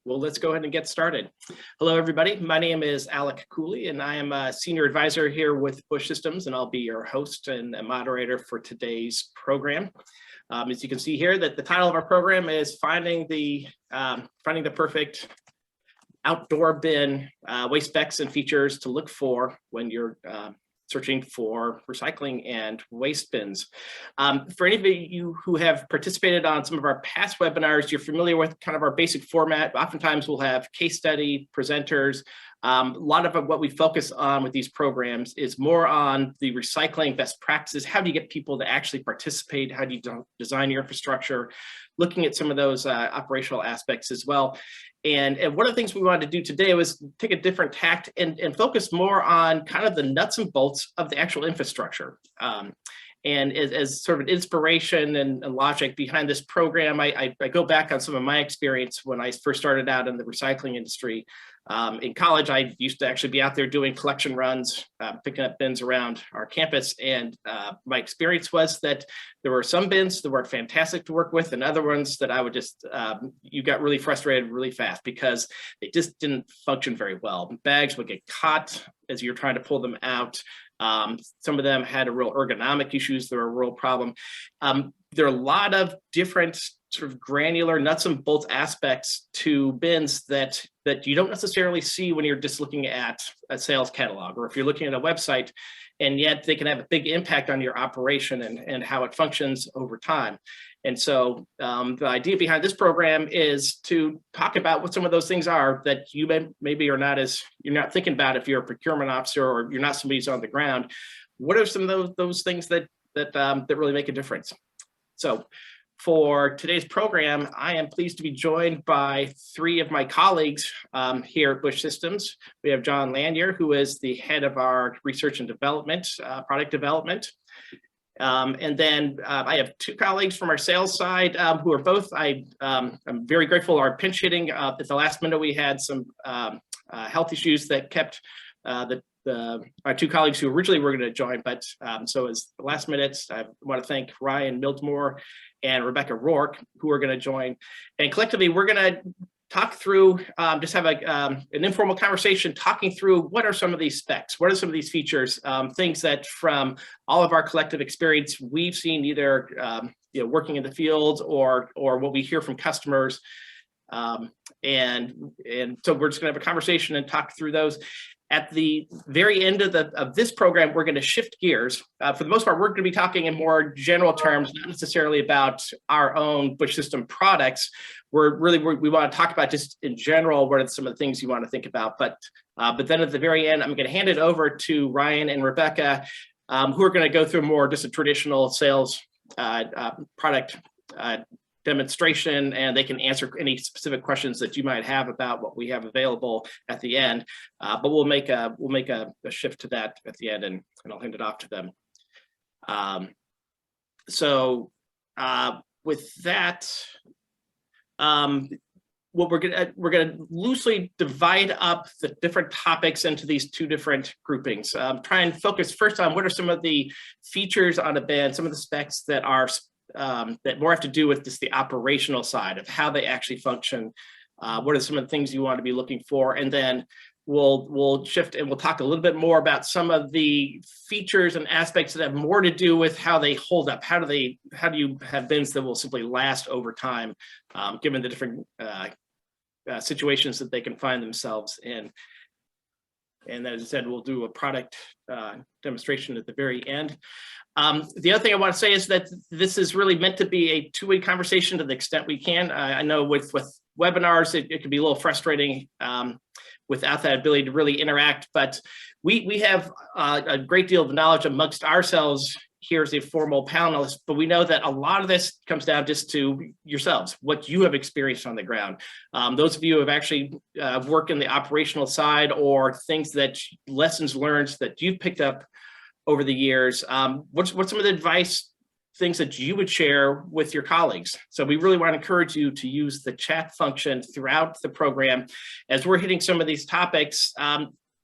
Well, let's go ahead and get started. Hello, everybody. My name is ALEC COOLEY, and I am a senior advisor here with Busch Systems, and I'll be your host and a moderator for today's program. As you can see here, that the title of our program is finding the perfect outdoor bin, waste specs and features to look for when you're searching for recycling and waste bins. For any of you who have participated on some of our past webinars, you're familiar with kind of our basic format. Oftentimes we'll have case study presenters. A lot of what we focus on with these programs is more on the recycling best practices. How do you get people to actually participate? How do you design your infrastructure? Looking at some of those operational aspects as well. And one of the things we wanted to do today was take a different tact and focus more on kind of the nuts and bolts of the actual infrastructure. And as sort of an inspiration and logic behind this program, I go back on some of my experience when I first started out in the recycling industry. In college, I used to actually be out there doing collection runs, picking up bins around our campus. And my experience was that there were some bins that were fantastic to work with and other ones that I would just, you got really frustrated really fast because they just didn't function very well. Bags would get caught as you're trying to pull them out. Some of them had a real ergonomic issues. They were a real problem. There are a lot of different sort of granular nuts and bolts aspects to bins that you don't necessarily see when you're just looking at a sales catalog or if you're looking at a website, and yet they can have a big impact on your operation and how it functions over time. And so the idea behind this program is to talk about what some of those things are that you maybe are not you're not thinking about if you're a procurement officer or you're not somebody who's on the ground. What are some of those things that really make a difference? So for today's program, I am pleased to be joined by three of my colleagues here at Busch Systems. We have John LAJNER, who is the head of our research and development, product development. And then I have two colleagues from our sales side who are both, I'm very grateful, are pinch hitting. At the last minute, we had some health issues that kept our two colleagues who originally were going to join, but so as the last minute, I want to thank Ryan Mildmore and Rebecca Rourke, who are going to join. And collectively, we're going to talk through, just have an informal conversation talking through what are some of these specs, what are some of these features, things that from all of our collective experience, we've seen either working in the field or what we hear from customers. And so we're just going to have a conversation and talk through those. At the very end of this program, we're going to shift gears. For the most part, we're going to be talking in more general terms, not necessarily about our own Busch System products. We want to talk about just in general what are some of the things you want to think about. But then at the very end, I'm going to hand it over to Ryan and Rebecca, who are going to go through more just a traditional sales product demonstration, and they can answer any specific questions that you might have about what we have available at the end. But we'll make a shift to that at the end, and I'll hand it off to them. With that, what we're gonna loosely divide up the different topics into these two different groupings. Try and focus first on what are some of the features on a bin, some of the specs that are that more have to do with just the operational side of how they actually function. What are some of the things you want to be looking for? And then we'll shift and we'll talk a little bit more about some of the features and aspects that have more to do with how they hold up. How do you have bins that will simply last over time, given the different situations that they can find themselves in. And as I said, we'll do a product demonstration at the very end. The other thing I want to say is that this is really meant to be a two-way conversation to the extent we can. I know with webinars, it can be a little frustrating without that ability to really interact, but we have a great deal of knowledge amongst ourselves here as a formal panelist, but we know that a lot of this comes down just to yourselves, what you have experienced on the ground. Those of you who have actually worked in the operational side or lessons learned that you've picked up over the years, what's some of the advice, things that you would share with your colleagues? So we really want to encourage you to use the chat function throughout the program. As we're hitting some of these topics,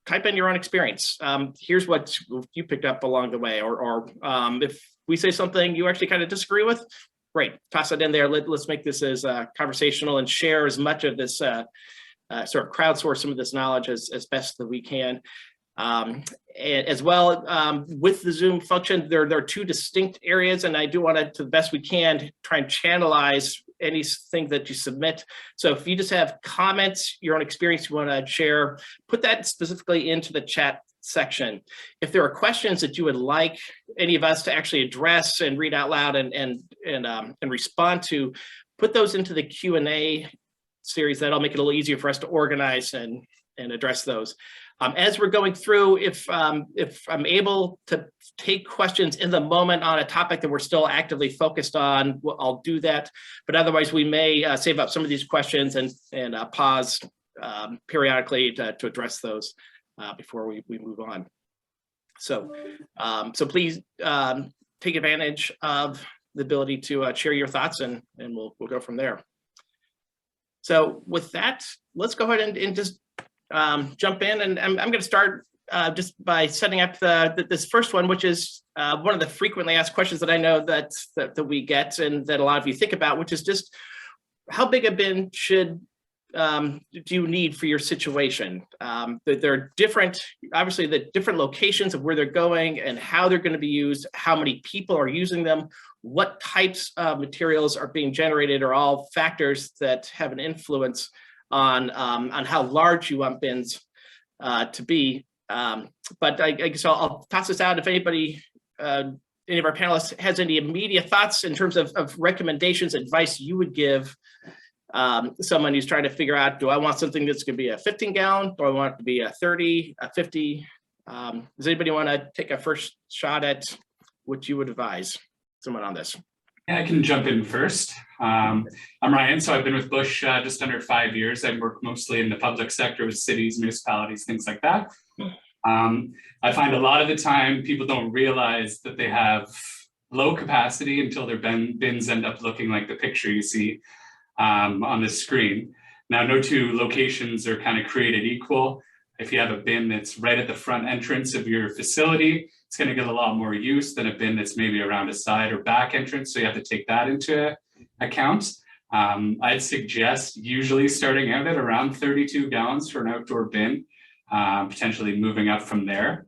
type in your own experience. Here's what you picked up along the way, or if we say something you actually kind of disagree with, Great, toss it in there. Let's make this as conversational and share as much of this, sort of crowdsource some of this knowledge as best that we can. And as well, with the Zoom function, there are two distinct areas, and I do want to the best we can, try and channelize anything that you submit. So if you just have comments, your own experience you want to share, put that specifically into the chat section. If there are questions that you would like any of us to actually address and read out loud and respond to, put those into the Q&A series. That'll make it a little easier for us to organize and address those. As we're going through, if I'm able to take questions in the moment on a topic that we're still actively focused on, I'll do that. But otherwise, we may save up some of these questions and pause periodically to address those before we move on. So, so please take advantage of the ability to share your thoughts, and we'll go from there. So with that, let's go ahead and just jump in, and I'm going to start just by setting up this first one, which is one of the frequently asked questions that I know that we get and that a lot of you think about, which is just how big a bin do you need for your situation? There are different, obviously the different locations of where they're going and how they're going to be used, how many people are using them, what types of materials are being generated are all factors that have an influence on how large you want bins to be. But I guess I'll toss this out if anybody, any of our panelists has any immediate thoughts in terms of recommendations, advice you would give someone who's trying to figure out, do I want something that's going to be a 15-gallon? Do I want it to be a 30, a 50? Does anybody want to take a first shot at what you would advise someone on this? Yeah, I can jump in first. I'm Ryan, so I've been with Busch just under 5 years. I work mostly in the public sector with cities, municipalities, things like that. I find a lot of the time people don't realize that they have low capacity until their bins end up looking like the picture you see on the screen. Now, no two locations are kind of created equal. If you have a bin that's right at the front entrance of your facility, it's going to get a lot more use than a bin that's maybe around a side or back entrance. So you have to take that into account. I'd suggest usually starting out at around 32 gallons for an outdoor bin, potentially moving up from there.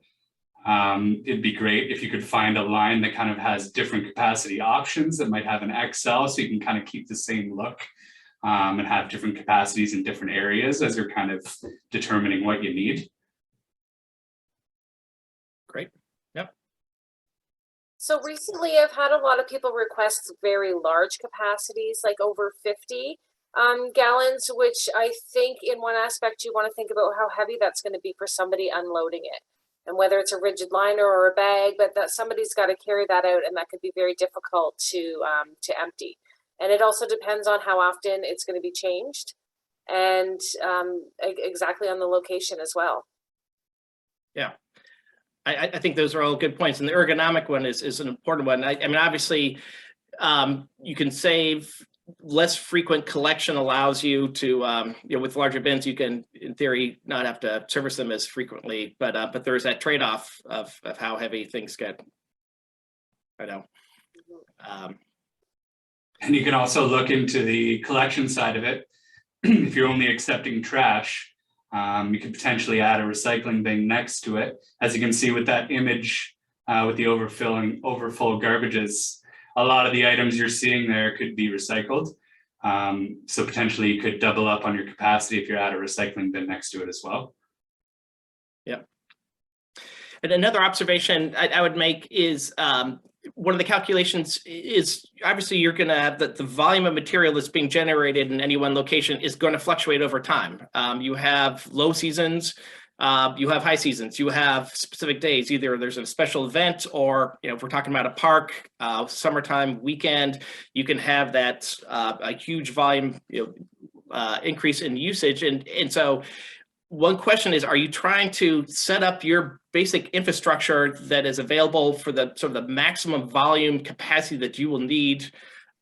It'd be great if you could find a line that kind of has different capacity options that might have an XL, so you can kind of keep the same look and have different capacities in different areas as you're kind of determining what you need. Great. Yep. So recently I've had a lot of people request very large capacities, like over 50 gallons, which I think in one aspect you want to think about how heavy that's going to be for somebody unloading it. And whether it's a rigid liner or a bag, but that somebody's got to carry that out, and that could be very difficult to empty. And it also depends on how often it's going to be changed, and exactly on the location as well. Yeah, I think those are all good points, and the ergonomic one is an important one. I mean, obviously, you can save. Less frequent collection allows you to, you know, with larger bins, you can, in theory, not have to service them as frequently, but there's that trade-off of how heavy things get. I know. And you can also look into the collection side of it. If you're only accepting trash, you could potentially add a recycling bin next to it. As you can see with that image, with the overfull garbages, a lot of the items you're seeing there could be recycled. So potentially you could double up on your capacity if you add a recycling bin next to it as well. Yeah. And another observation I would make is one of the calculations is obviously you're going to have the volume of material that's being generated in any one location is going to fluctuate over time. You have low seasons. You have high seasons, you have specific days, either there's a special event or, you know, if we're talking about a park, summertime weekend, you can have that a huge volume, you know, increase in usage. And so one question is, are you trying to set up your basic infrastructure that is available for the sort of the maximum volume capacity that you will need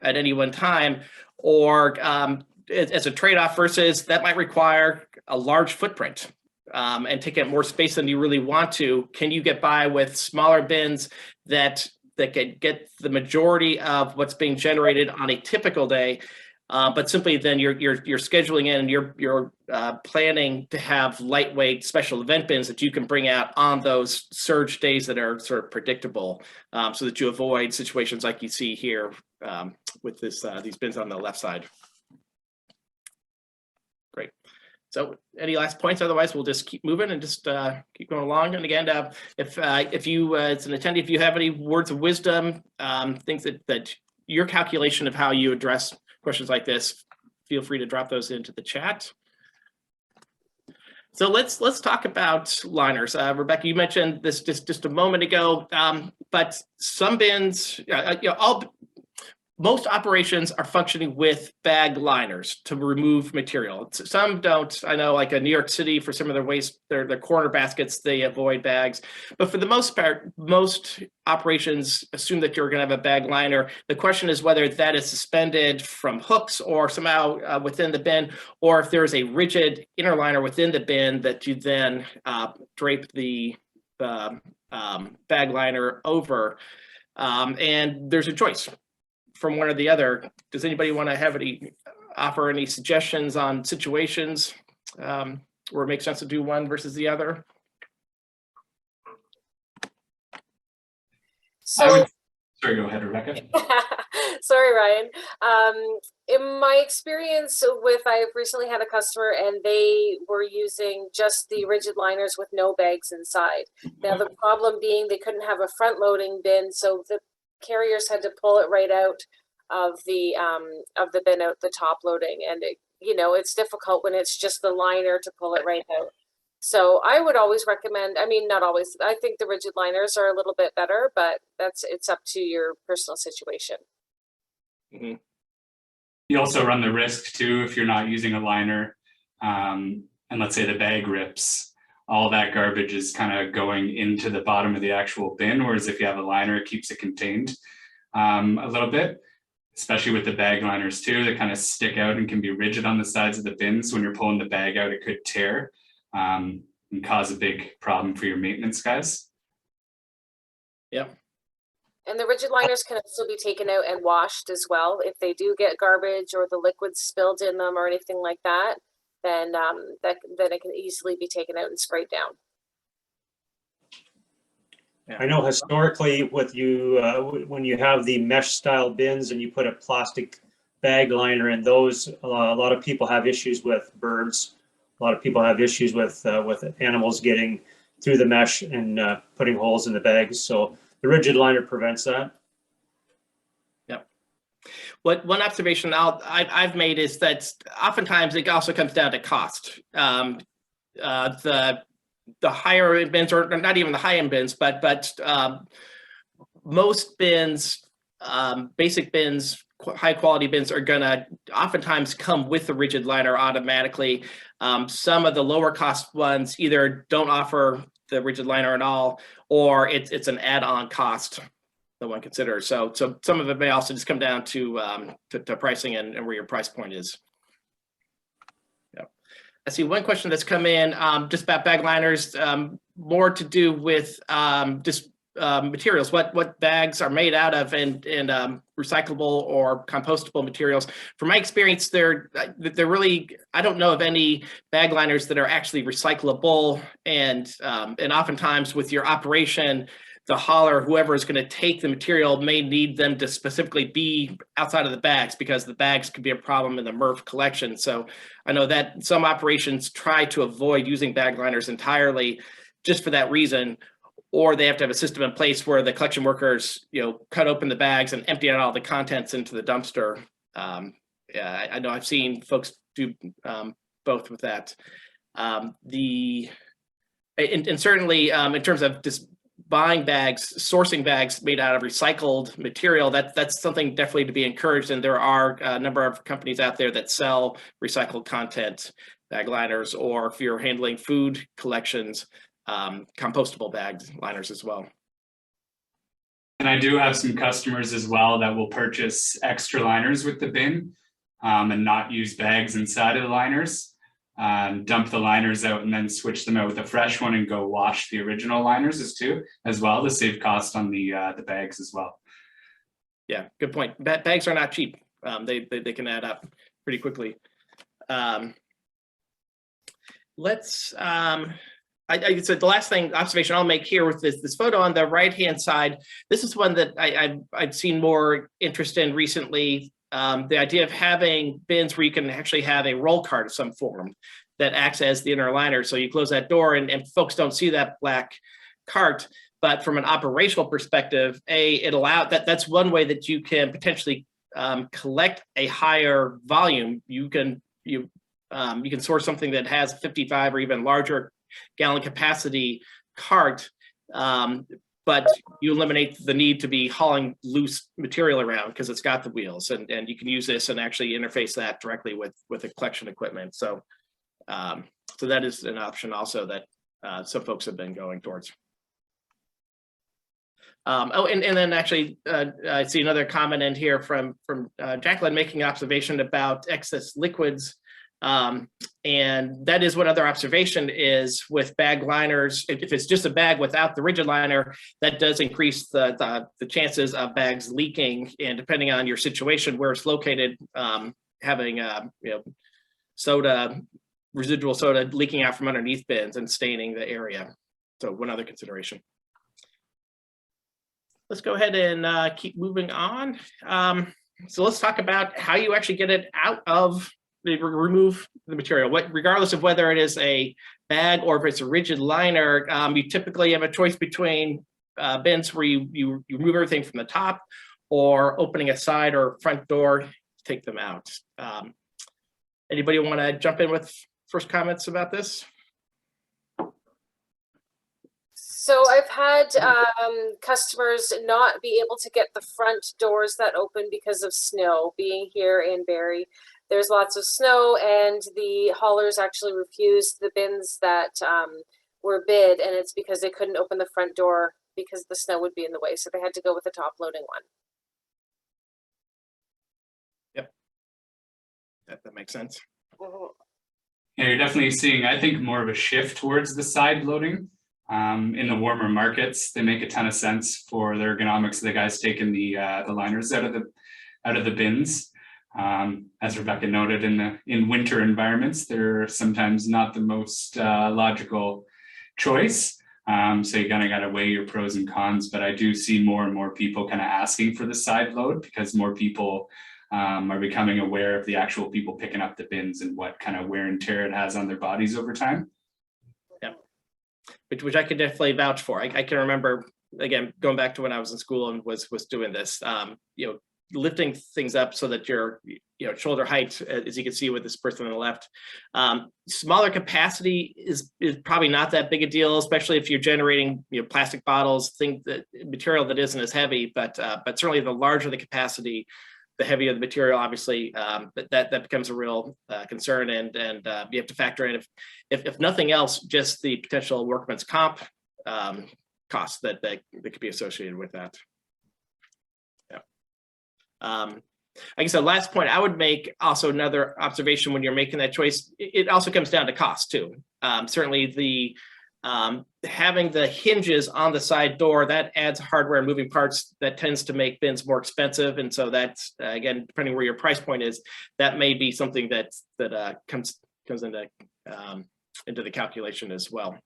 at any one time, or as a trade-off versus that might require a large footprint? And take up more space than you really want to? Can you get by with smaller bins that that could get the majority of what's being generated on a typical day. But simply then you're scheduling in and you're planning to have lightweight special event bins that you can bring out on those surge days that are sort of predictable, so that you avoid situations like you see here with these bins on the left side. Great. So any last points? Otherwise, we'll just keep moving and just keep going along. And again, if you, as an attendee, if you have any words of wisdom, things that your calculation of how you address questions like this, feel free to drop those into the chat. So let's talk about liners. Rebecca, you mentioned this just a moment ago, but some bins, most operations are functioning with bag liners to remove material. Some don't. I know, like in New York City, for some of their waste, their corner baskets, they avoid bags. But for the most part, most operations assume that you're going to have a bag liner. The question is whether that is suspended from hooks or somehow within the bin, or if there is a rigid inner liner within the bin that you then drape the bag liner over. And there's a choice from one or the other. Does anybody want to offer any suggestions on situations where it makes sense to do one versus the other? So, sorry, go ahead, Rebecca. Sorry, Ryan. In my experience I've recently had a customer and they were using just the rigid liners with no bags inside. Now the problem being they couldn't have a front loading bin, so the carriers had to pull it right out of the bin out the top loading, and it's difficult when it's just the liner to pull it right out. So I would always recommend, I mean, not always, I think the rigid liners are a little bit better, but it's up to your personal situation. Mm-hmm. You also run the risk too, if you're not using a liner, and let's say the bag rips, all that garbage is kind of going into the bottom of the actual bin, whereas if you have a liner, it keeps it contained a little bit, especially with the bag liners too. They kind of stick out and can be rigid on the sides of the bins. When you're pulling the bag out, it could tear and cause a big problem for your maintenance guys. Yep. And the rigid liners can also be taken out and washed as well. If they do get garbage or the liquids spilled in them or anything like that, then it can easily be taken out and sprayed down. I know historically with you, when you have the mesh style bins and you put a plastic bag liner in those, a lot of people have issues with birds. A lot of people have issues with animals getting through the mesh and putting holes in the bags. So the rigid liner prevents that. Yep. One observation I've made is that oftentimes it also comes down to cost. The higher end bins, or not even the high end bins, but most bins, basic bins, high quality bins are gonna oftentimes come with the rigid liner automatically. Some of the lower cost ones either don't offer the rigid liner at all, or it's an add-on cost that one considers. So some of it may also just come down to pricing and where your price point is. I see one question that's come in just about bag liners, more to do with just materials, what bags are made out of, and recyclable or compostable materials. From my experience, they're really, I don't know of any bag liners that are actually recyclable, and oftentimes with your operation, the hauler, whoever is going to take the material, may need them to specifically be outside of the bags because the bags could be a problem in the MRF collection. So I know that some operations try to avoid using bag liners entirely just for that reason, or they have to have a system in place where the collection workers, cut open the bags and empty out all the contents into the dumpster. Yeah, I know I've seen folks do both with that. And certainly in terms of just buying bags, sourcing bags made out of recycled material, that's something definitely to be encouraged. And there are a number of companies out there that sell recycled content bag liners, or if you're handling food collections, compostable bag liners as well. And I do have some customers as well that will purchase extra liners with the bin and not use bags inside of the liners. dump the liners out and then switch them out with a fresh one and go wash the original liners as well to save cost on the bags as well. Yeah, good point. Bags are not cheap. They can add up pretty quickly. I said the last observation I'll make here with this photo on the right-hand side. This is one that I've seen more interest in recently. The idea of having bins where you can actually have a roll cart of some form that acts as the inner liner. So you close that door and folks don't see that black cart. But from an operational perspective, that's one way that you can potentially collect a higher volume. You can source something that has 55 or even larger gallon capacity cart, but you eliminate the need to be hauling loose material around because it's got the wheels, and you can use this and actually interface that directly with the collection equipment. So so that is an option also that some folks have been going towards. And then actually I see another comment in here from Jacqueline making an observation about excess liquids. And that is one other observation is with bag liners, if it's just a bag without the rigid liner, that does increase the chances of bags leaking. And depending on your situation, where it's located, having residual soda leaking out from underneath bins and staining the area. So one other consideration. Let's go ahead and keep moving on. So let's talk about how you actually get it out of remove the material. Regardless of whether it is a bag or if it's a rigid liner, you typically have a choice between bins where you remove everything from the top or opening a side or front door to take them out. Anybody want to jump in with first comments about this? So I've had customers not be able to get the front doors that open because of snow. Being here in Barrie, there's lots of snow, and the haulers actually refused the bins that were bid, and it's because they couldn't open the front door because the snow would be in the way. So they had to go with the top loading one. Yep, that makes sense. Mm-hmm. Yeah, you're definitely seeing, I think, more of a shift towards the side loading. In the warmer markets, they make a ton of sense for the ergonomics. The guys taking the liners out of the bins. As Rebecca noted, in winter environments, they're sometimes not the most logical choice. So you kind of got to weigh your pros and cons. But I do see more and more people kind of asking for the side load because more people are becoming aware of the actual people picking up the bins and what kind of wear and tear it has on their bodies over time. Which I could definitely vouch for. I can remember, again, going back to when I was in school and was doing this, lifting things up so that you're, shoulder height, as you can see with this person on the left. Smaller capacity is probably not that big a deal, especially if you're generating, plastic bottles, material that isn't as heavy, but certainly the larger the capacity, the heavier the material, obviously, that becomes a real concern, and you have to factor in, if nothing else, just the potential workman's comp costs that could be associated with that. Yeah. I guess the last point I would make, also another observation when you're making that choice, it also comes down to cost too. Certainly the having the hinges on the side door, that adds hardware and moving parts that tends to make bins more expensive. And so that's, again, depending where your price point is, that may be something that comes into the calculation as well.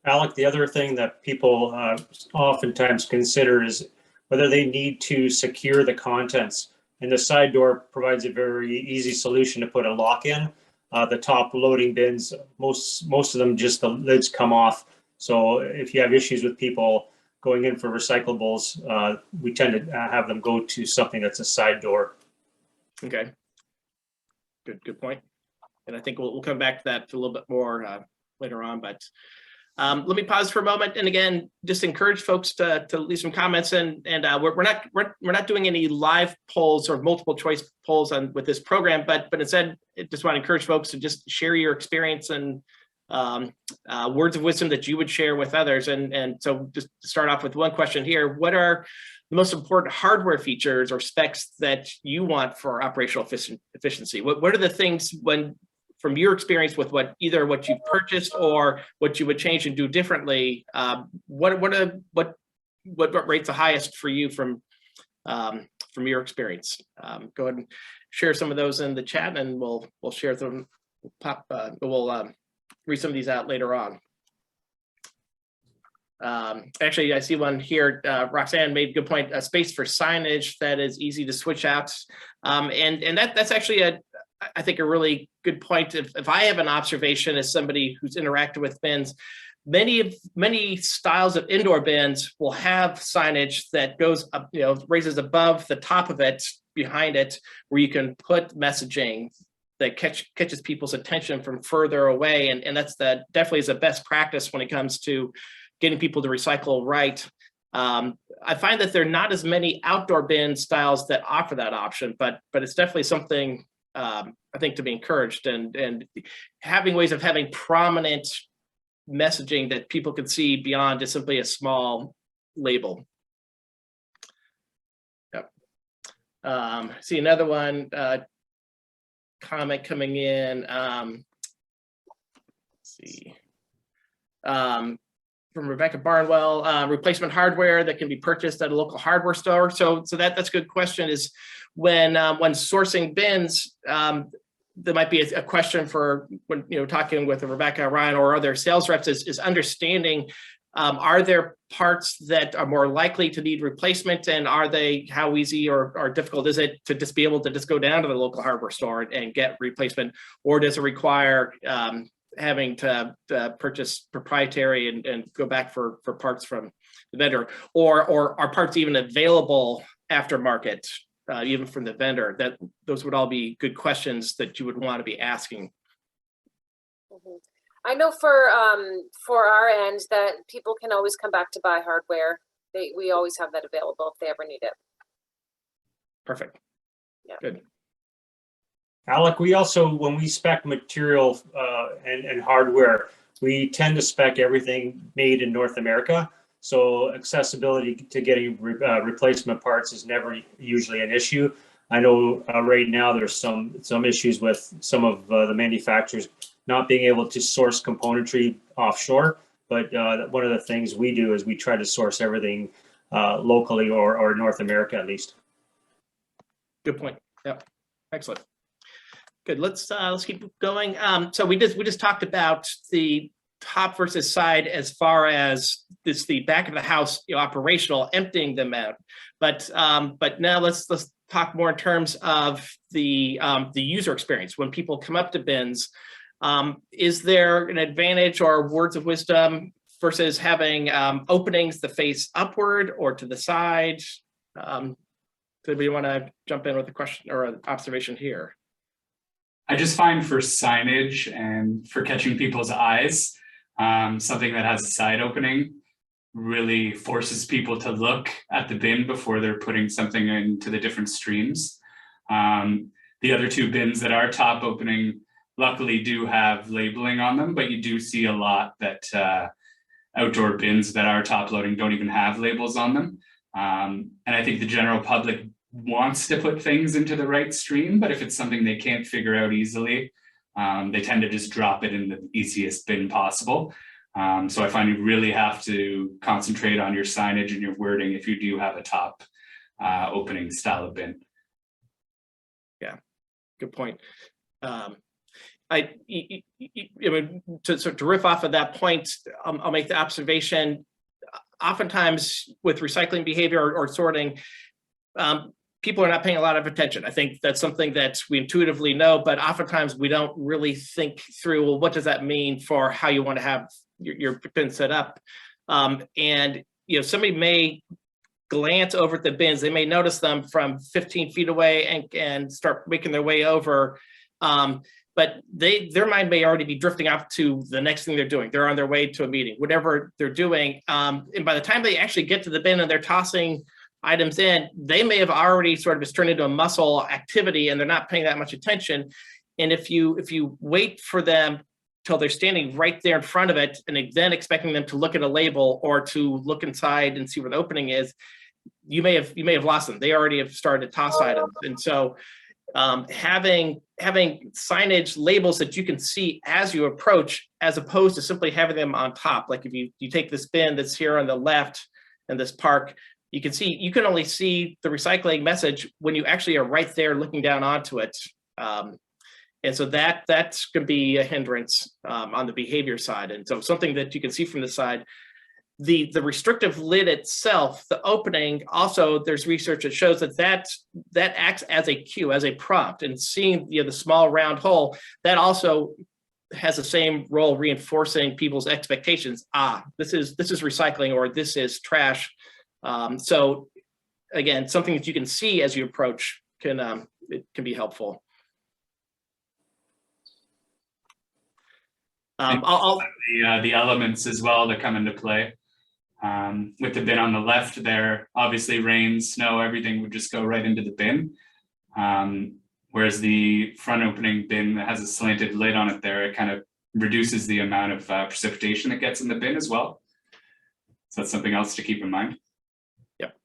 Alec, the other thing that people oftentimes consider is whether they need to secure the contents. And the side door provides a very easy solution to put a lock in. The top loading bins, most of them, just the lids come off. So if you have issues with people going in for recyclables, we tend to have them go to something that's a side door. Okay, good point. And I think we'll come back to that a little bit more later on, but let me pause for a moment, and again, just encourage folks to leave some comments. And we're not doing any live polls or multiple choice polls with this program, but instead, I just want to encourage folks to just share your experience and words of wisdom that you would share with others. And so, just to start off with one question here: what are the most important hardware features or specs that you want for operational efficiency? What are the things from your experience with either what you've purchased or what you would change and do differently, what rates the highest for you from your experience? Go ahead and share some of those in the chat, and we'll share them. We'll read some of these out later on. Actually, I see one here. Roxanne made a good point. A space for signage that is easy to switch out, and that's actually I think a really good point. If I have an observation as somebody who's interacted with bins, many styles of indoor bins will have signage that goes up, raises above the top of it, behind it, where you can put messaging that catches people's attention from further away, and that's definitely is a best practice when it comes to getting people to recycle right. I find that there are not as many outdoor bin styles that offer that option, but it's definitely something I think to be encouraged, and having ways of having prominent messaging that people can see beyond just simply a small label. Yep. See another one, comment coming in. Let's see. From Rebecca Barnwell, replacement hardware that can be purchased at a local hardware store. So that's a good question. Is when sourcing bins, there might be a question for when talking with Rebecca, Ryan, or other sales reps is understanding, are there parts that are more likely to need replacement, and how easy or difficult is it to just be able to just go down to the local hardware store and get replacement, or does it require having to purchase proprietary and go back for parts from the vendor, or are parts even available aftermarket, even from the vendor? Those would all be good questions that you would want to be asking. Mm-hmm. I know for our end that people can always come back to buy hardware. We always have that available if they ever need it. Perfect. Yeah. Good. ALEC, we also, when we spec material and hardware, we tend to spec everything made in North America. So accessibility to getting replacement parts is never usually an issue. I know right now there's some issues with some of the manufacturers not being able to source componentry offshore. But one of the things we do is we try to source everything locally or North America at least. Good point. Yep. Excellent. Good. Let's keep going. So we just talked about the top versus side as far as the back of the house, operational, emptying them out. But now let's talk more in terms of the user experience when people come up to bins. Is there an advantage or words of wisdom versus having openings that face upward or to the side? Does anybody want to jump in with a question or an observation here? I just find for signage and for catching people's eyes, something that has a side opening really forces people to look at the bin before they're putting something into the different streams. The other two bins that are top opening luckily do have labeling on them, but you do see a lot that outdoor bins that are top loading don't even have labels on them. And I think the general public wants to put things into the right stream, but if it's something they can't figure out easily, they tend to just drop it in the easiest bin possible. So I find you really have to concentrate on your signage and your wording if you do have a top opening style of bin. Yeah, good point. I mean, to riff off of that point, I'll make the observation. Oftentimes with recycling behavior or sorting, people are not paying a lot of attention. I think that's something that we intuitively know, but oftentimes we don't really think through, well, what does that mean for how you want to have your bin set up? And somebody may glance over at the bins. They may notice them from 15 feet away and start making their way over. But their mind may already be drifting off to the next thing they're doing. They're on their way to a meeting, whatever they're doing. And by the time they actually get to the bin and they're tossing items in, they may have already sort of just turned into a muscle activity and they're not paying that much attention. And if you wait for them till they're standing right there in front of it and then expecting them to look at a label or to look inside and see where the opening is, you may have lost them. They already have started to toss items. And so having signage labels that you can see as you approach, as opposed to simply having them on top. Like if you take this bin that's here on the left and this park, you can only see the recycling message when you actually are right there looking down onto it. And so that's going to be a hindrance on the behavior side. And so something that you can see from the side, the restrictive lid itself, the opening, also there's research that shows that acts as a cue, as a prompt, and seeing the small round hole, that also has the same role reinforcing people's expectations. This is recycling, or this is trash. So again, something that you can see as you approach can be helpful. The elements as well that come into play. With the bin on the left there, obviously rain, snow, everything would just go right into the bin. Whereas the front opening bin that has a slanted lid on it there, it kind of reduces the amount of precipitation that gets in the bin as well. So that's something else to keep in mind. Yep,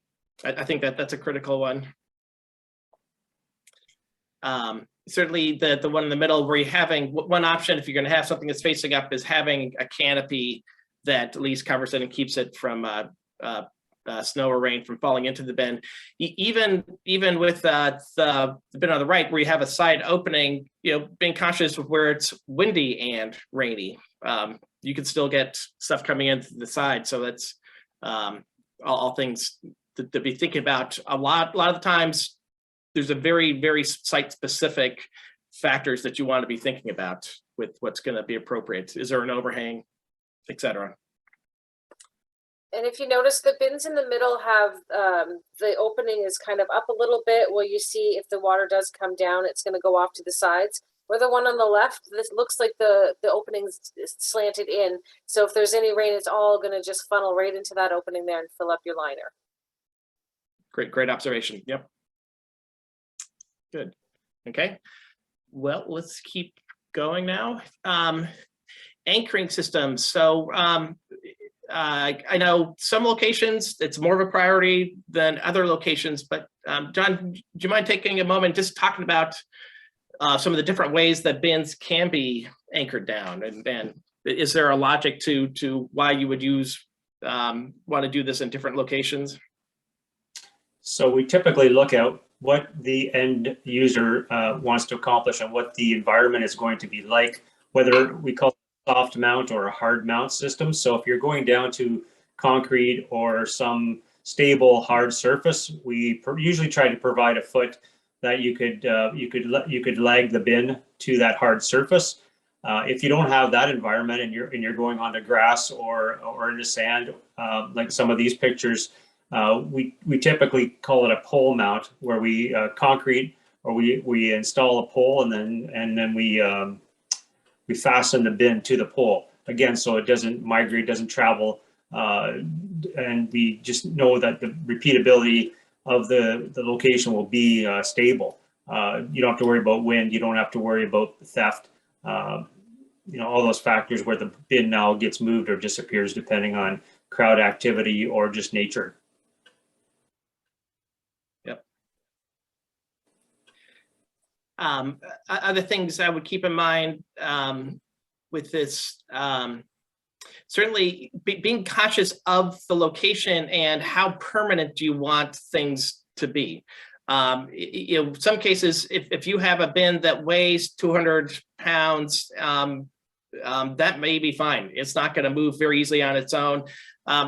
I think that's a critical one. Certainly the one in the middle, where you're having one option, if you're going to have something that's facing up, is having a canopy that at least covers it and keeps it from snow or rain from falling into the bin. Even with the bin on the right, where you have a side opening, being conscious of where it's windy and rainy, you can still get stuff coming in through the side. So that's all things to be thinking about. A lot of the times, there's a very, very site-specific factors that you want to be thinking about with what's going to be appropriate. Is there an overhang, etc. And if you notice, the bins in the middle have the opening is kind of up a little bit, where you see if the water does come down, it's going to go off to the sides. Where the one on the left, this looks like the opening's slanted in. So if there's any rain, it's all going to just funnel right into that opening there and fill up your liner. Great observation. Yep. Good. Okay. Well, let's keep going now. Anchoring systems. So I know some locations it's more of a priority than other locations, but John, do you mind taking a moment just talking about some of the different ways that bins can be anchored down, and is there a logic to why you would want to do this in different locations? So we typically look at what the end user wants to accomplish and what the environment is going to be like, whether we call it a soft mount or a hard mount system. So if you're going down to concrete or some stable hard surface, we usually try to provide a foot that you could lag the bin to that hard surface. If you don't have that environment and you're going onto grass or into sand, like some of these pictures, we typically call it a pole mount, where we concrete, or we install a pole and then we fasten the bin to the pole again, so it doesn't migrate, doesn't travel, and we just know that the repeatability of the location will be stable. You don't have to worry about wind. You don't have to worry about theft. All those factors where the bin now gets moved or disappears depending on crowd activity or just nature. Other things I would keep in mind with this, certainly being conscious of the location and how permanent do you want things to be. Some cases, if you have a bin that weighs 200 pounds, that may be fine. It's not going to move very easily on its own.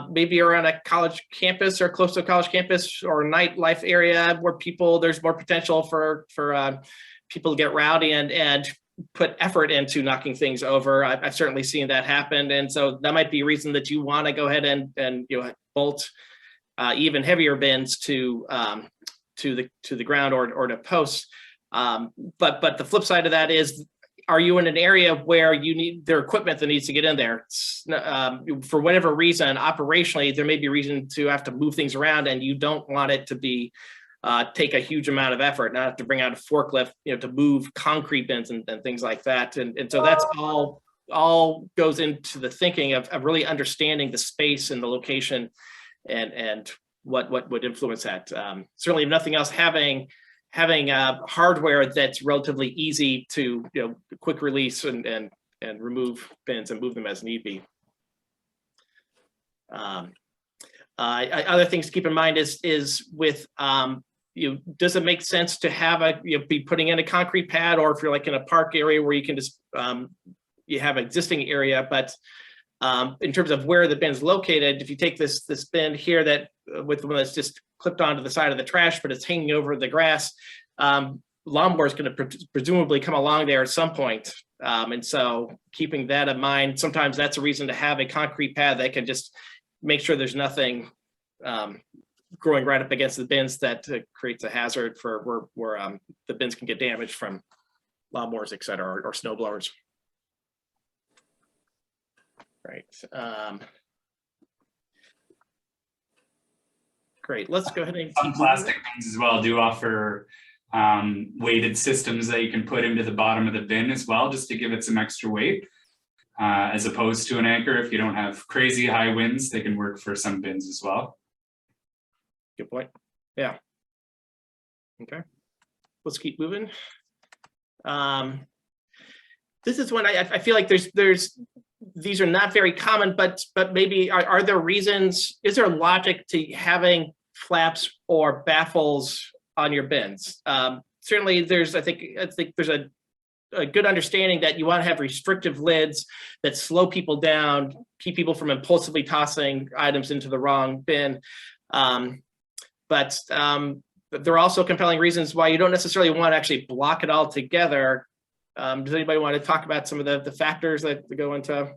Maybe you're on a college campus or close to a college campus or a nightlife area where there's more potential for people to get rowdy and put effort into knocking things over. I've certainly seen that happen. And so that might be a reason that you want to go ahead and bolt even heavier bins to the ground or to posts. But the flip side of that is, are you in an area where you need their equipment that needs to get in there? For whatever reason, operationally, there may be reason to have to move things around, and you don't want it to be take a huge amount of effort, not have to bring out a forklift, to move concrete bins and things like that. And so that's all goes into the thinking of really understanding the space and the location and what would influence that. Certainly, if nothing else, having having hardware that's relatively easy to quick release and remove bins and move them as need be. Other things to keep in mind is with does it make sense to have be putting in a concrete pad, or if you're like in a park area where you can just you have an existing area, but in terms of where the bin's located, if you take this bin here that with the one that's just clipped onto the side of the trash, but it's hanging over the grass, lawnmower is going to presumably come along there at some point. And so keeping that in mind, sometimes that's a reason to have a concrete pad that can just make sure there's nothing growing right up against the bins that creates a hazard for where the bins can get damaged from lawnmowers, et cetera, or snow blowers. Right. Great. Let's go ahead and some plastic bins as well do offer weighted systems that you can put into the bottom of the bin as well, just to give it some extra weight, as opposed to an anchor. If you don't have crazy high winds, they can work for some bins as well. Good point. Yeah. Okay. Let's keep moving. This is when I feel like these are not very common, but maybe are there reasons? Is there logic to having flaps or baffles on your bins? Certainly, I think there's a good understanding that you want to have restrictive lids that slow people down, keep people from impulsively tossing items into the wrong bin. But there are also compelling reasons why you don't necessarily want to actually block it all together. Does anybody want to talk about some of the factors that go into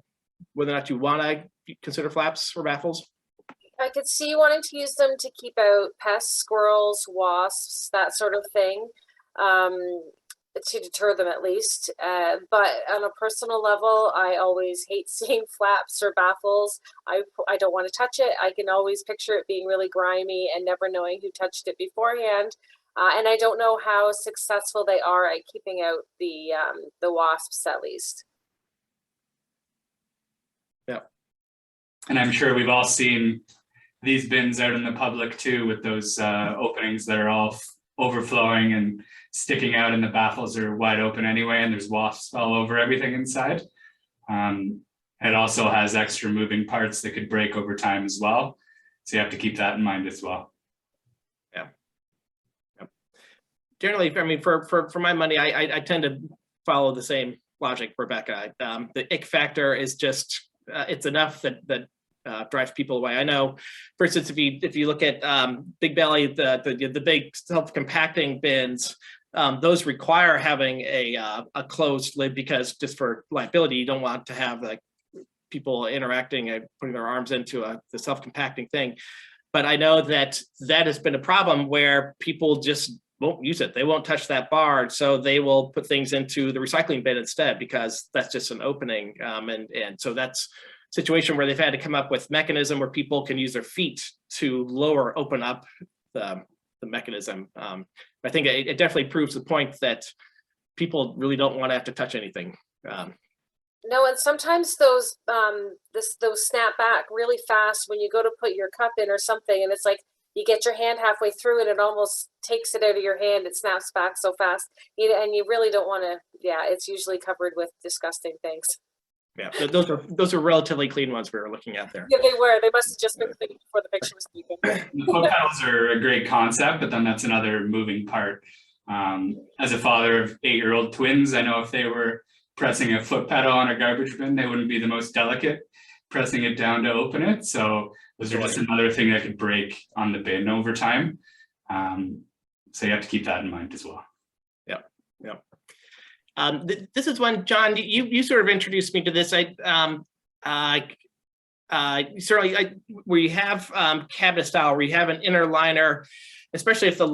whether or not you want to consider flaps or baffles? I could see you wanting to use them to keep out pests, squirrels, wasps, that sort of thing, to deter them at least. But on a personal level, I always hate seeing flaps or baffles. I don't want to touch it. I can always picture it being really grimy and never knowing who touched it beforehand. And I don't know how successful they are at keeping out the wasps, at least. Yeah. And I'm sure we've all seen these bins out in the public too, with those openings that are all overflowing and sticking out, and the baffles are wide open anyway, and there's wasps all over everything inside. It also has extra moving parts that could break over time as well. So you have to keep that in mind as well. Yeah. Yep. Generally, I mean, for my money, I tend to follow the same logic, Rebecca. The ick factor is just, it's enough that drives people away. I know, for instance, if you look at Big Belly, the big self-compacting bins, those require having a closed lid, because just for liability, you don't want to have like people interacting and putting their arms into the self-compacting thing. But I know that has been a problem where people just won't use it. They won't touch that bar, so they will put things into the recycling bin instead, because that's just an opening. And so that's a situation where they've had to come up with mechanism where people can use their feet to open up the mechanism. I think it definitely proves the point that people really don't want to have to touch anything. No, and sometimes those snap back really fast when you go to put your cup in or something, and it's like you get your hand halfway through and it almost takes it out of your hand. It snaps back so fast, and you really don't want to. Yeah, it's usually covered with disgusting things. Yeah, those are relatively clean ones we were looking at there. Yeah, they were. They must have just been clean before the picture was taken. The foot pedals are a great concept, but then that's another moving part. As a father of 8-year-old twins, I know if they were pressing a foot pedal on a garbage bin, they wouldn't be the most delicate pressing it down to open it. So those are just another thing that could break on the bin over time. So you have to keep that in mind as well. Yeah, yeah. This is one, John, you sort of introduced me to this. Certainly where you have cabinet style, where you have an inner liner, especially if the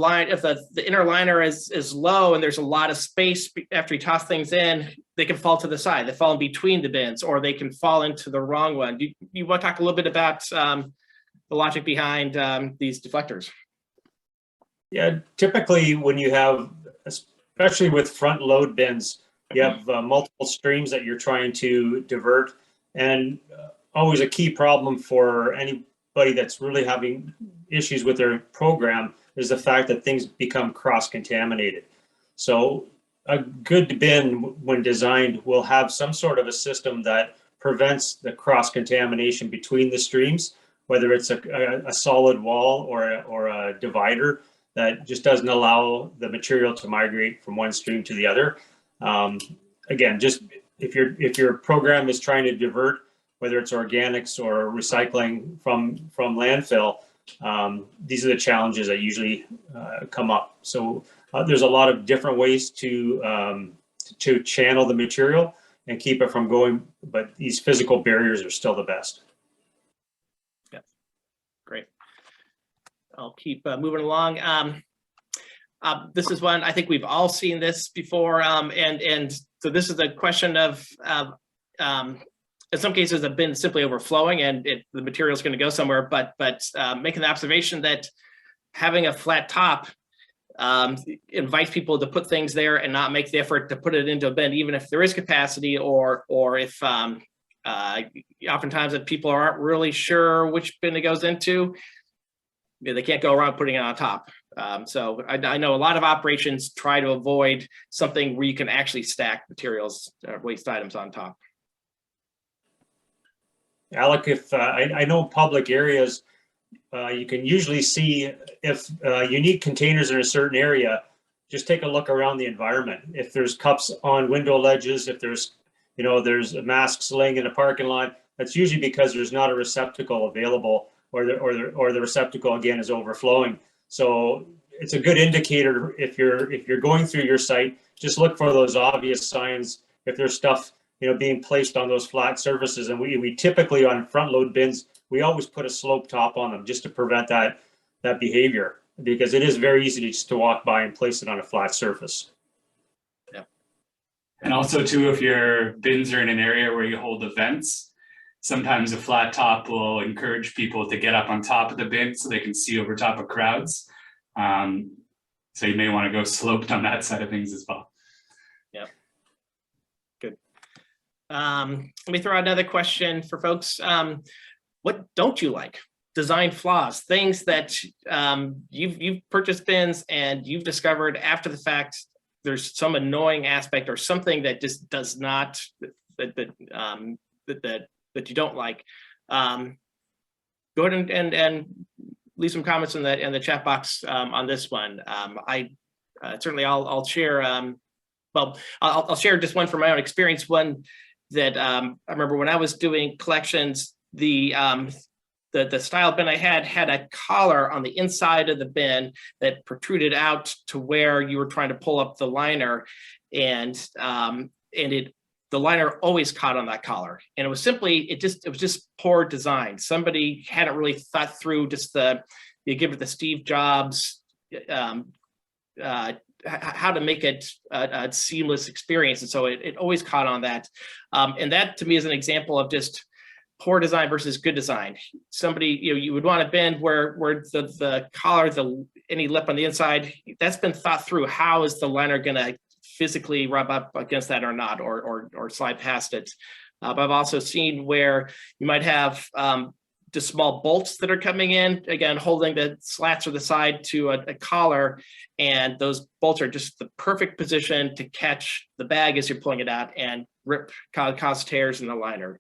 inner liner is low and there's a lot of space after you toss things in, they can fall to the side. They fall in between the bins, or they can fall into the wrong one. Do you want to talk a little bit about the logic behind these deflectors? Yeah, typically when you have, especially with front load bins, you have multiple streams that you're trying to divert, and always a key problem for anybody that's really having issues with their program is the fact that things become cross-contaminated. So a good bin, when designed, will have some sort of a system that prevents the cross-contamination between the streams, whether it's a solid wall or a divider that just doesn't allow the material to migrate from one stream to the other. Again, just if your program is trying to divert, whether it's organics or recycling from landfill, these are the challenges that usually come up. So there's a lot of different ways to channel the material and keep it from going, but these physical barriers are still the best. Yeah, great. I'll keep moving along. This is one, I think we've all seen this before, and so this is a question of, in some cases, the bin simply overflowing and the material is going to go somewhere, but making the observation that having a flat top invites people to put things there and not make the effort to put it into a bin, even if there is capacity, or if oftentimes if people aren't really sure which bin it goes into, they can't go around putting it on top. So I know a lot of operations try to avoid something where you can actually stack materials, waste items on top. Alec, if I know public areas, you can usually see if you need containers in a certain area, just take a look around the environment. If there's cups on window ledges, if there's masks laying in a parking lot, that's usually because there's not a receptacle available, or the receptacle again is overflowing. So it's a good indicator if you're going through your site. Just look for those obvious signs if there's stuff being placed on those flat surfaces. And we typically, on front load bins, we always put a slope top on them just to prevent that behavior, because it is very easy just to walk by and place it on a flat surface. Yeah. And also too, if your bins are in an area where you hold events, sometimes a flat top will encourage people to get up on top of the bin so they can see over top of crowds. So you may want to go sloped on that side of things as well. Yeah. Good. Let me throw out another question for folks. What don't you like? Design flaws, things that you've purchased bins and you've discovered after the fact there's some annoying aspect or something that just does not, that you don't like. Go ahead and leave some comments in the chat box on this one. Certainly I'll share. I'll share just one from my own experience. One that I remember when I was doing collections, the style bin I had a collar on the inside of the bin that protruded out to where you were trying to pull up the liner, and the liner always caught on that collar, and it was just poor design. Somebody hadn't really thought through just you give it the Steve Jobs how to make it a seamless experience, and so it always caught on that. And that to me is an example of just poor design versus good design. Somebody, you would want a bin where the collar, any lip on the inside, that's been thought through. How is the liner going to physically rub up against that or not, or slide past it? But I've also seen where you might have just small bolts that are coming in, again, holding the slats or the side to a collar, and those bolts are just the perfect position to catch the bag as you're pulling it out and cause tears in the liner.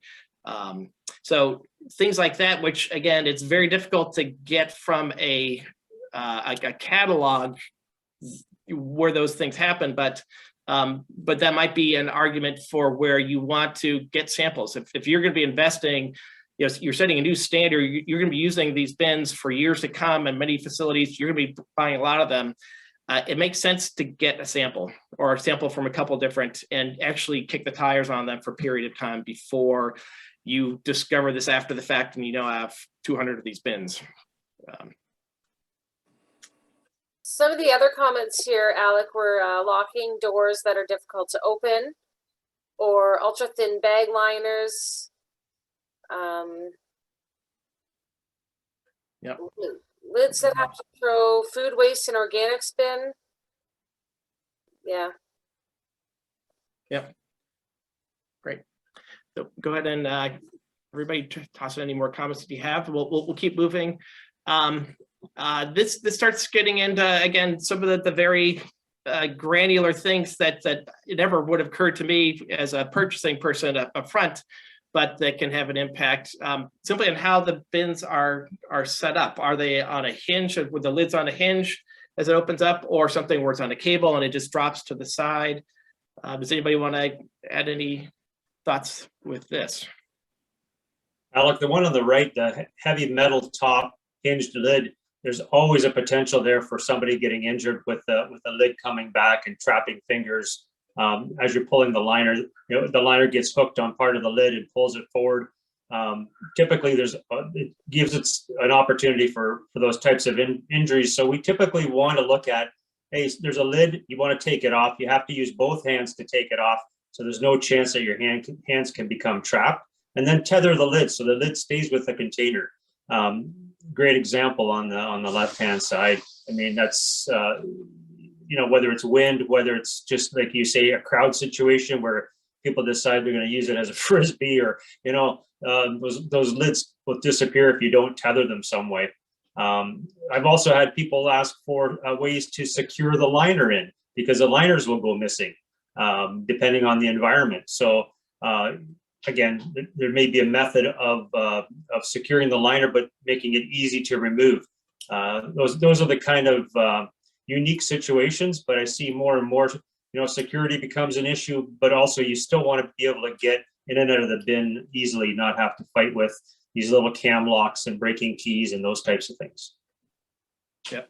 So things like that, which again, it's very difficult to get from a catalog where those things happen, but that might be an argument for where you want to get samples. If you're going to be investing, you're setting a new standard, you're going to be using these bins for years to come, and many facilities, you're going to be buying a lot of them. It makes sense to get a sample, or a sample from a couple different, and actually kick the tires on them for a period of time before you discover this after the fact and have 200 of these bins. Some of the other comments here, Alec, were locking doors that are difficult to open, or ultra thin bag liners. Yep. Lids that have to throw food waste and organics bin. Yeah. Yep. Great. So go ahead and everybody toss in any more comments that you have. We'll keep moving. This starts getting into, again, some of the very granular things that it never would have occurred to me as a purchasing person up front, but that can have an impact simply on how the bins are set up. Are they on a hinge with the lids on a hinge as it opens up, or something where it's on a cable and it just drops to the side? Does anybody want to add any thoughts with this? Alec, the one on the right, the heavy metal top hinged lid, there's always a potential there for somebody getting injured with the lid coming back and trapping fingers. As you're pulling the liner, the liner gets hooked on part of the lid and pulls it forward. Typically, it gives it an opportunity for those types of injuries. So we typically want to look at, hey, there's a lid, you want to take it off. You have to use both hands to take it off, so there's no chance that your hands can become trapped. And then tether the lid so the lid stays with the container. Great example on the left-hand side. I mean, that's whether it's wind, whether it's just like you say, a crowd situation where people decide they're going to use it as a frisbee, or those lids will disappear if you don't tether them some way. I've also had people ask for ways to secure the liner in, because the liners will go missing depending on the environment. So again, there may be a method of securing the liner, but making it easy to remove. Those are the kind of unique situations, but I see more and more, security becomes an issue, but also you still want to be able to get in and out of the bin easily, not have to fight with these little cam locks and breaking keys and those types of things. Yep.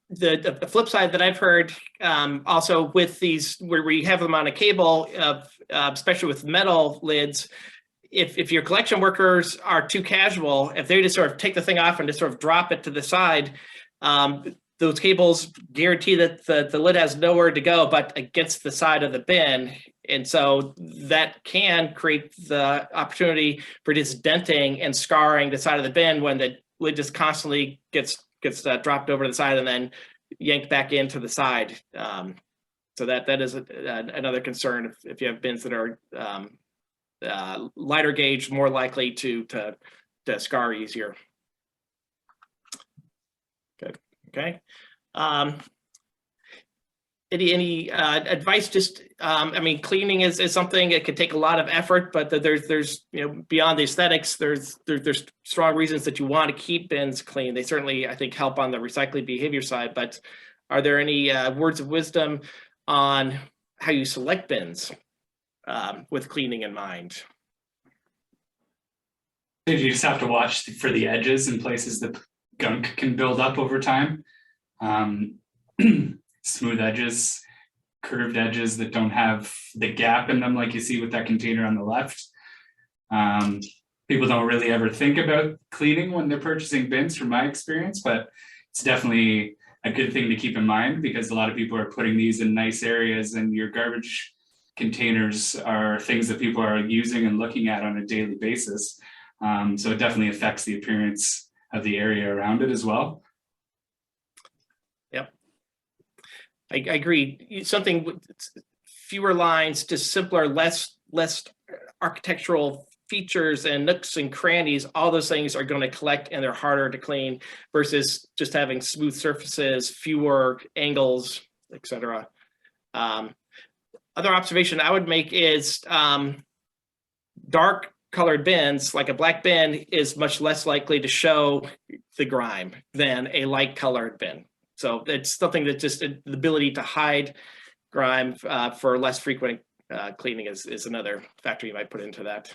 The flip side that I've heard also with these, where we have them on a cable, especially with metal lids, if your collection workers are too casual, if they just sort of take the thing off and just sort of drop it to the side, those cables guarantee that the lid has nowhere to go but against the side of the bin. And so that can create the opportunity for just denting and scarring the side of the bin when the lid just constantly gets dropped over to the side and then yanked back into the side. So that is another concern if you have bins that are lighter gauge, more likely to scar easier. Good. Okay. Any advice? Just I mean, cleaning is something that could take a lot of effort, but there's beyond the aesthetics, there's strong reasons that you want to keep bins clean. They certainly, I think, help on the recycling behavior side. But are there any words of wisdom on how you select bins with cleaning in mind? You just have to watch for the edges and places that gunk can build up over time. Smooth edges, curved edges that don't have the gap in them like you see with that container on the left. People don't really ever think about cleaning when they're purchasing bins, from my experience, but it's definitely a good thing to keep in mind, because a lot of people are putting these in nice areas, and your garbage containers are things that people are using and looking at on a daily basis. So it definitely affects the appearance of the area around it as well. Yep. I agree. Something with fewer lines, just simpler, less architectural features and nooks and crannies, all those things are going to collect and they're harder to clean versus just having smooth surfaces, fewer angles, etc. Other observation I would make is dark colored bins, like a black bin, is much less likely to show the grime than a light colored bin. So it's something that just the ability to hide grime for less frequent cleaning is another factor you might put into that.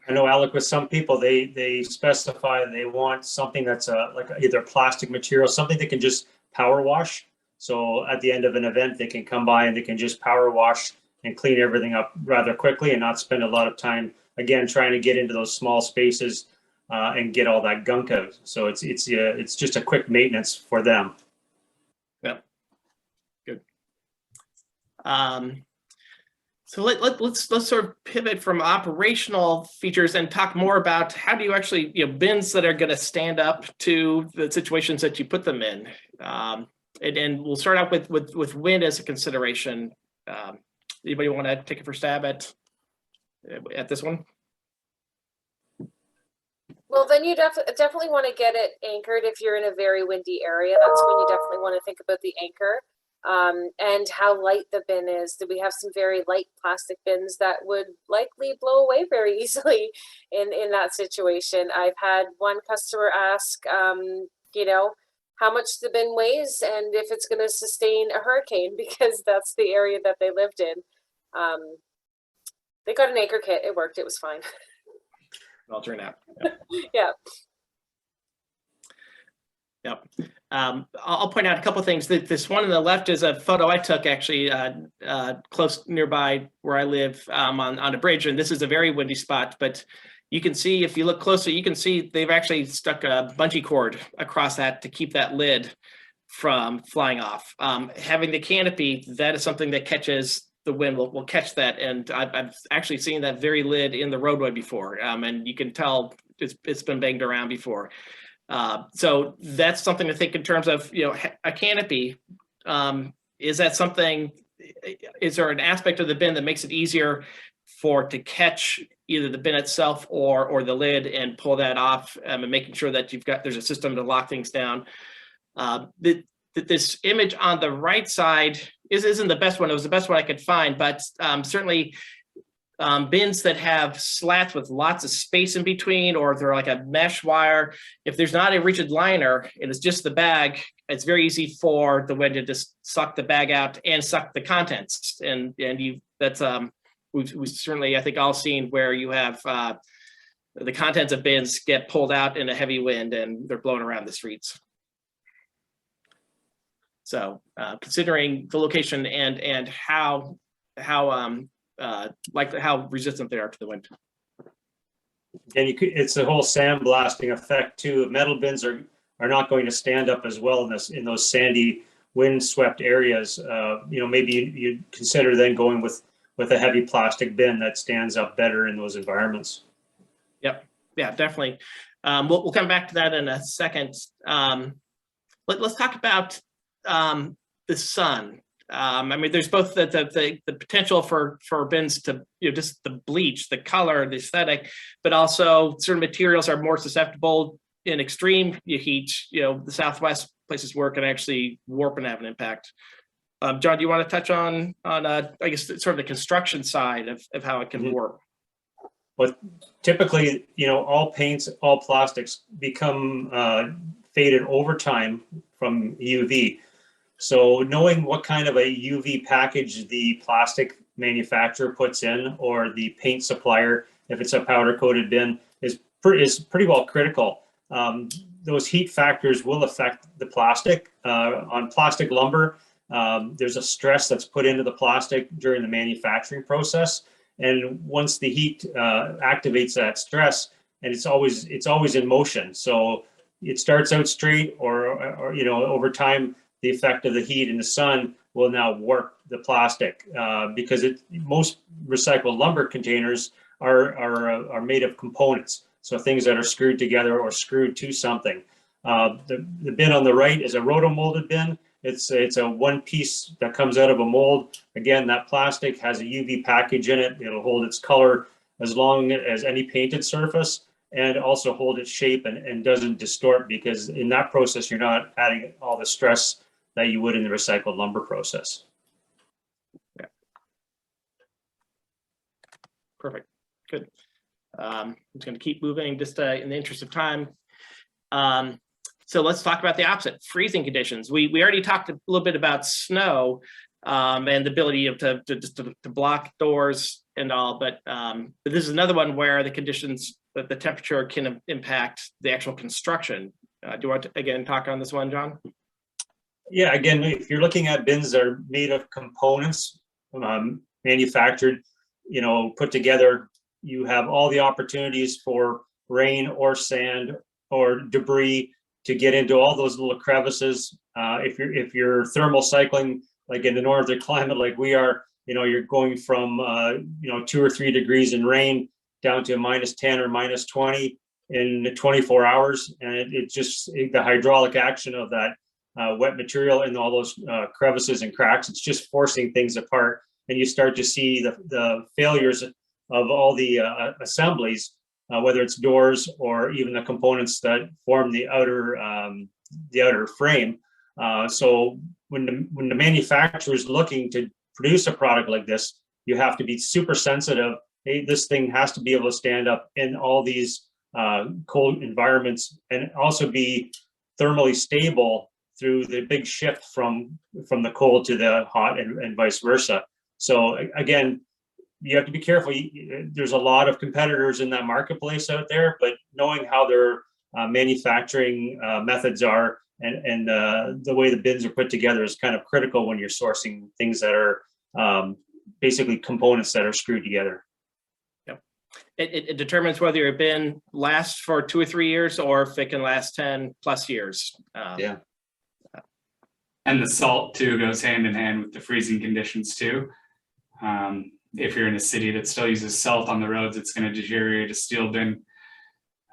I know, Alec, with some people, they specify they want something that's like either plastic material, something that can just power wash. So at the end of an event, they can come by and they can just power wash and clean everything up rather quickly and not spend a lot of time, again, trying to get into those small spaces and get all that gunk out. So it's just a quick maintenance for them. Yeah, good. So let's sort of pivot from operational features and talk more about how do you actually, bins that are going to stand up to the situations that you put them in. And we'll start out with wind as a consideration. Anybody want to take a first stab at this one? Well, then you definitely want to get it anchored if you're in a very windy area. That's when you definitely want to think about the anchor and how light the bin is. Do we have some very light plastic bins that would likely blow away very easily in that situation? I've had one customer ask, you know, how much the bin weighs and if it's going to sustain a hurricane because that's the area that they lived in. They got an anchor kit. It worked. It was fine. All turned out. Yeah. Yep. I'll point out a couple of things. This one on the left is a photo I took actually close nearby where I live on a bridge, and this is a very windy spot. But you can see, if you look closer, you can see they've actually stuck a bungee cord across that to keep that lid from flying off. Having the canopy, that is something that catches the wind, will catch that. And I've actually seen that very lid in the roadway before, and you can tell it's been banged around before. So that's something to think in terms of, you know, a canopy. Is that something, is there an aspect of the bin that makes it easier to catch either the bin itself or the lid and pull that off, and making sure that there's a system to lock things down? This image on the right side isn't the best one. It was the best one I could find, but certainly bins that have slats with lots of space in between, or they're like a mesh wire, if there's not a rigid liner and it's just the bag, it's very easy for the wind to just suck the bag out and suck the contents. And we've certainly, I think, all seen where you have the contents of bins get pulled out in a heavy wind and they're blown around the streets. So considering the location and how resistant they are to the wind. And it's a whole sandblasting effect too. Metal bins are not going to stand up as well in those sandy, wind-swept areas. You know, maybe you consider then going with a heavy plastic bin that stands up better in those environments. Yep. Yeah, definitely. We'll come back to that in a second. Let's talk about the sun. I mean, there's both the potential for bins to, you know, just the bleach, the color, the aesthetic, but also certain materials are more susceptible in extreme heat. You know, the Southwest places where it can actually warp and have an impact. John, do you want to touch on I guess sort of the construction side of how it can warp? But typically, you know, all paints, all plastics become faded over time from UV. So knowing what kind of a UV package the plastic manufacturer puts in, or the paint supplier, if it's a powder coated bin, is pretty well critical. Those heat factors will affect the plastic. On plastic lumber, there's a stress that's put into the plastic during the manufacturing process. And once the heat activates that stress, and it's always in motion. So it starts out straight, or you know, over time, the effect of the heat in the sun will now warp the plastic, because most recycled lumber containers are made of components. So things that are screwed together or screwed to something. The bin on the right is a rotomolded bin. It's a one piece that comes out of a mold. Again, that plastic has a UV package in it. It'll hold its color as long as any painted surface, and also hold its shape and doesn't distort, because in that process, you're not adding all the stress that you would in the recycled lumber process. Yeah. Perfect. Good. I'm just going to keep moving just in the interest of time. So let's talk about the opposite, freezing conditions. We already talked a little bit about snow and the ability to block doors and all, but this is another one where the conditions, that the temperature can impact the actual construction. Do you want to again talk on this one, John? Yeah, again, if you're looking at bins that are made of components, manufactured, you know, put together, you have all the opportunities for rain or sand or debris to get into all those little crevices. If you're thermal cycling, like in the northern climate like we are, you know, you're going from 2 or 3 degrees in rain down to -10 or -20 in 24 hours, and the hydraulic action of that wet material in all those crevices and cracks, it's just forcing things apart, and you start to see the failures of all the assemblies whether it's doors or even the components that form the outer frame. So when the manufacturer is looking to produce a product like this, you have to be super sensitive. Hey, this thing has to be able to stand up in all these cold environments and also be thermally stable through the big shift from the cold to the hot and vice versa. So again, you have to be careful. There's a lot of competitors in that marketplace out there, but knowing how their manufacturing methods are and the way the bins are put together is kind of critical when you're sourcing things that are basically components that are screwed together. Yep. It determines whether your bin lasts for 2 or 3 years or if it can last 10 plus years. Yeah. And the salt too goes hand in hand with the freezing conditions too. If you're in a city that still uses salt on the roads, it's going to deteriorate a steel bin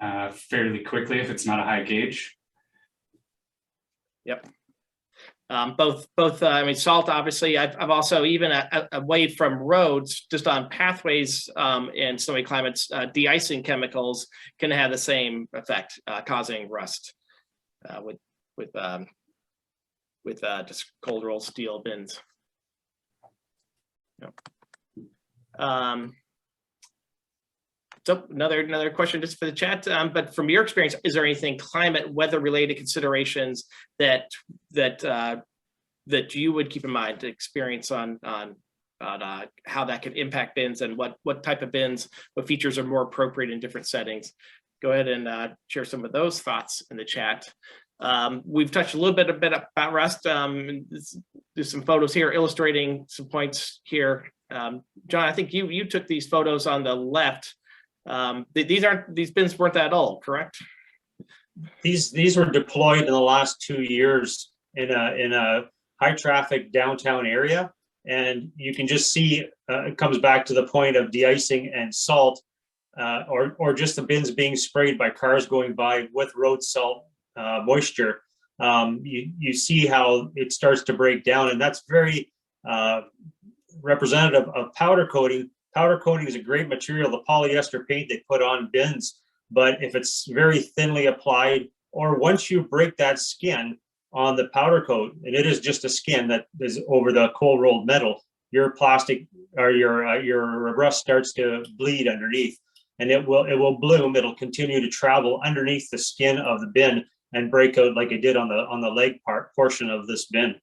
fairly quickly if it's not a high gauge. Yep. Both. I mean, salt. Obviously, I've also even away from roads, just on pathways in snowy climates, de-icing chemicals can have the same effect, causing rust with just cold roll steel bins. Yep. So another question just for the chat, but from your experience, is there anything climate weather related considerations that you would keep in mind to experience on how that could impact bins and what type of bins, what features are more appropriate in different settings? Go ahead and share some of those thoughts in the chat. We've touched a little bit about rust. There's some photos here illustrating some points here. John, I think you took these photos on the left. These bins weren't that old, correct? These were deployed in the last 2 years in a high traffic downtown area, and you can just see it comes back to the point of de-icing and salt, or just the bins being sprayed by cars going by with road salt moisture. You see how it starts to break down, and that's very representative of powder coating. Powder coating is a great material, the polyester paint they put on bins, but if it's very thinly applied, or once you break that skin on the powder coat, and it is just a skin that is over the cold rolled metal, your plastic or your rust starts to bleed underneath, and it will bloom. It'll continue to travel underneath the skin of the bin and break out like it did on the leg portion of this bin.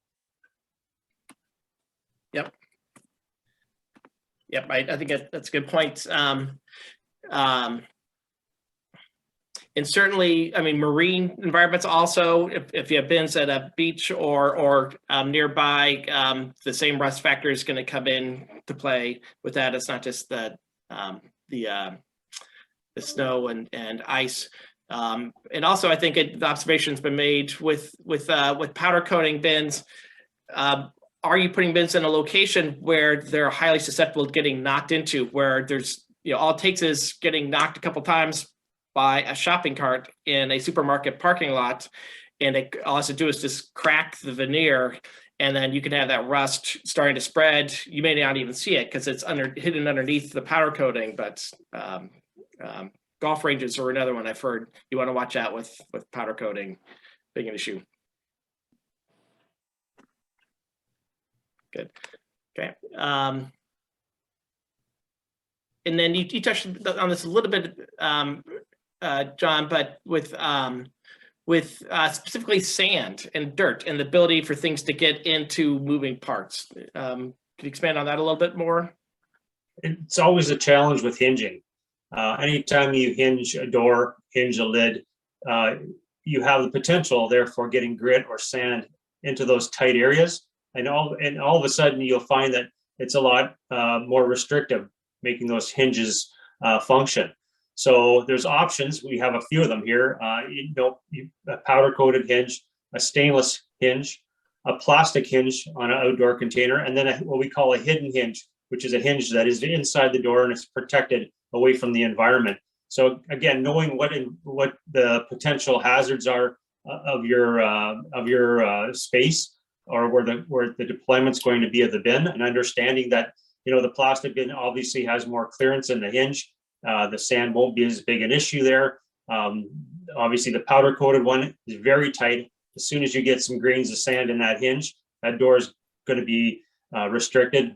Yep, I think that's a good point. And certainly, I mean, marine environments also, if you have bins at a beach or nearby, the same rust factor is going to come in to play with that. It's not just the snow and ice. And also, I think the observation's been made with powder coating bins. Are you putting bins in a location where they're highly susceptible to getting knocked into, where there's, all it takes is getting knocked a couple times by a shopping cart in a supermarket parking lot, and all it has to do is just crack the veneer, and then you can have that rust starting to spread. You may not even see it because it's hidden underneath the powder coating, but golf ranges are another one I've heard you want to watch out with powder coating being an issue. Good. Okay. And then you touched on this a little bit, John, but with specifically sand and dirt and the ability for things to get into moving parts. Could you expand on that a little bit more? It's always a challenge with hinging. Anytime you hinge a door, hinge a lid, you have the potential, therefore, getting grit or sand into those tight areas. And all of a sudden, you'll find that it's a lot more restrictive, making those hinges function. So there's options. We have a few of them here. A powder-coated hinge, a stainless hinge, a plastic hinge on an outdoor container, and then what we call a hidden hinge, which is a hinge that is inside the door and it's protected away from the environment. So again, knowing what the potential hazards are of your space, or where the deployment's going to be of the bin, and understanding that the plastic bin obviously has more clearance in the hinge, The sand won't be as big an issue there. Obviously, the powder coated one is very tight. As soon as you get some grains of sand in that hinge, that door is going to be restricted,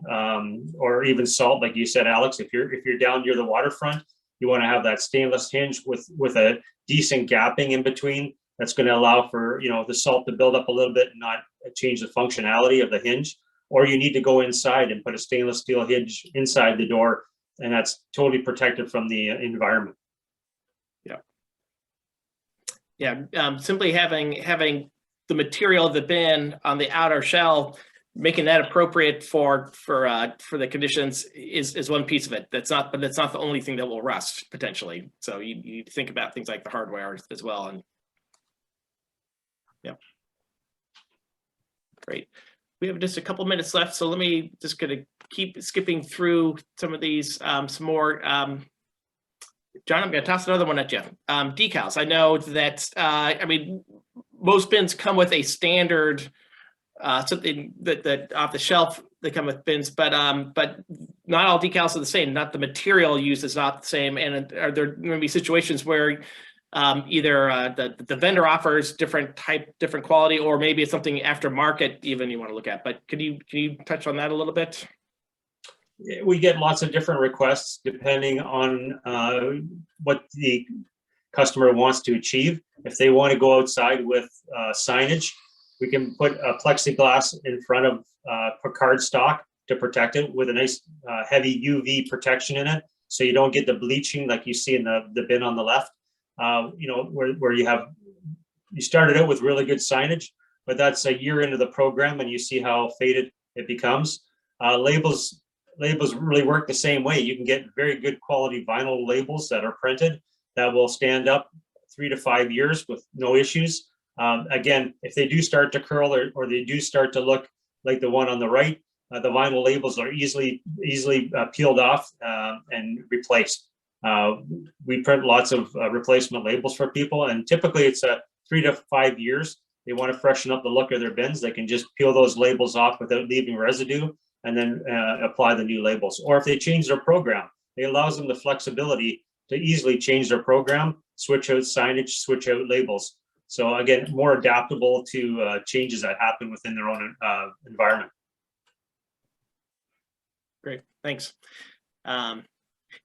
or even salt, like you said, Alex. If you're down near the waterfront, you want to have that stainless hinge with a decent gapping in between. That's going to allow for, you know, the salt to build up a little bit and not change the functionality of the hinge. Or you need to go inside and put a stainless steel hinge inside the door, and that's totally protected from the environment. Simply having the material of the bin on the outer shell, making that appropriate for the conditions is one piece of it. But that's not the only thing that will rust potentially. So you think about things like the hardware as well. And yeah, great. We have just a couple minutes left, so let me just gonna keep skipping through some of these, some more. John, I'm going to toss another one at you. Decals. I know that, I mean, most bins come with a standard, something that off the shelf, they come with bins, but not all decals are the same. Not the material used is not the same. And are there going to be situations where either the vendor offers different quality, or maybe it's something aftermarket even you want to look at? But can you touch on that a little bit? We get lots of different requests depending on what the customer wants to achieve. If they want to go outside with signage, we can put a plexiglass in front of cardstock to protect it with a nice heavy UV protection in it, so you don't get the bleaching like you see in the bin on the left. You know, where you started out with really good signage, but that's a year into the program and you see how faded it becomes. Labels really work the same way. You can get very good quality vinyl labels that are printed that will stand up 3 to 5 years with no issues. Again, if they do start to curl or they do start to look like the one on the right, the vinyl labels are easily peeled off and replaced. We print lots of replacement labels for people, and typically it's 3 to 5 years. They want to freshen up the look of their bins. They can just peel those labels off without leaving residue, and then apply the new labels. Or if they change their program, it allows them the flexibility to easily change their program, switch out signage, switch out labels. So again, more adaptable to changes that happen within their own environment. Great, thanks. The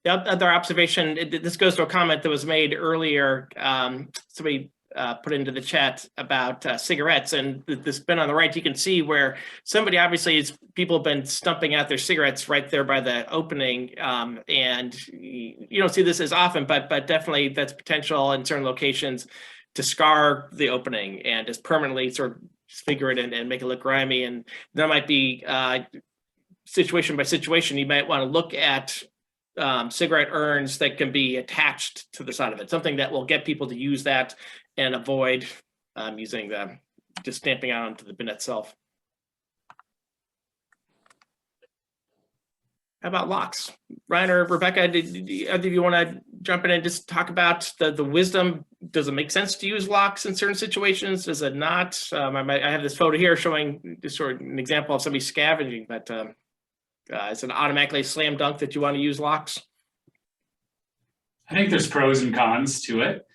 other observation, this goes to a comment that was made earlier. Somebody put into the chat about cigarettes, and this bin on the right, you can see where somebody obviously people have been stumping out their cigarettes right there by the opening, and you don't see this as often, but definitely that's potential in certain locations to scar the opening and just permanently sort of disfigure it and make it look grimy. And that might be situation by situation. You might want to look at cigarette urns that can be attached to the side of it, something that will get people to use that and avoid using just stamping out onto the bin itself. How about locks? Ryan or Rebecca, either of you want to jump in and just talk about the wisdom? Does it make sense to use locks in certain situations? Does it not? I have this photo here showing just sort of an example of somebody scavenging, but it's an automatically slam dunk that you want to use locks. I think there's pros and cons to it.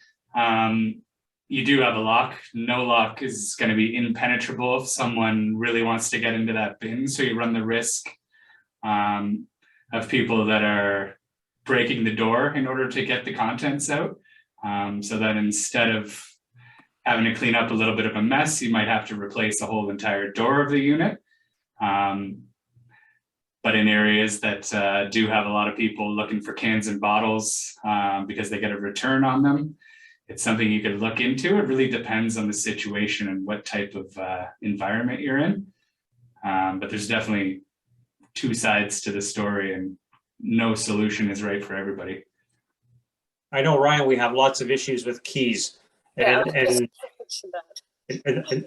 You do have a lock. No lock is going to be impenetrable if someone really wants to get into that bin. So you run the risk of people that are breaking the door in order to get the contents out. So that instead of having to clean up a little bit of a mess, you might have to replace the whole entire door of the unit. But in areas that do have a lot of people looking for cans and bottles because they get a return on them, it's something you could look into. It really depends on the situation and what type of environment you're in. But there's definitely two sides to the story, and no solution is right for everybody. I know, Ryan, we have lots of issues with keys. And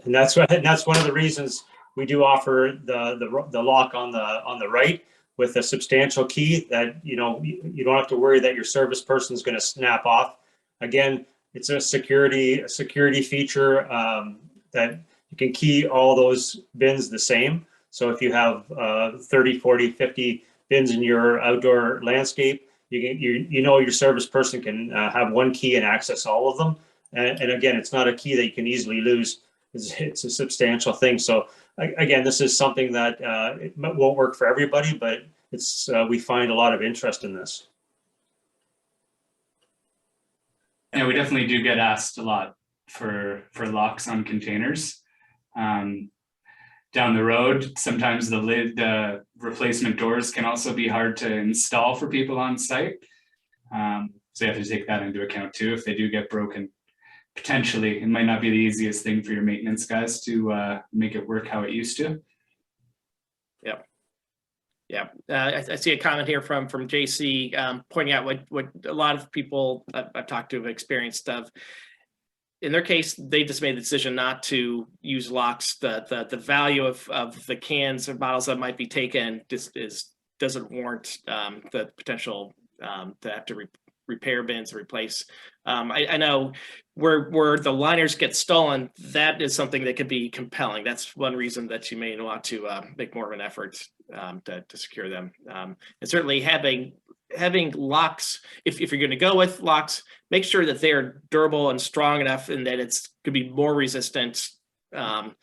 that's one of the reasons we do offer the lock on the right with a substantial key that you don't have to worry that your service person is going to snap off. Again, it's a security feature that you can key all those bins the same. So if you have 30, 40, 50 bins in your outdoor landscape, you know your service person can have one key and access all of them. And again, it's not a key that you can easily lose. It's a substantial thing. So again, this is something that it won't work for everybody, but it's we find a lot of interest in this. Yeah, we definitely do get asked a lot for locks on containers. Down the road, sometimes the replacement doors can also be hard to install for people on site. So you have to take that into account too. If they do get broken, potentially it might not be the easiest thing for your maintenance guys to make it work how it used to. Yeah, I see a comment here from JC pointing out what a lot of people I've talked to have experienced of. In their case, they just made the decision not to use locks. The value of the cans or bottles that might be taken doesn't warrant the potential to have to repair bins or replace. I know where the liners get stolen, that is something that could be compelling. That's one reason that you may want to make more of an effort to secure them. And certainly having locks, if you're going to go with locks, make sure that they're durable and strong enough and that it's could be more resistant and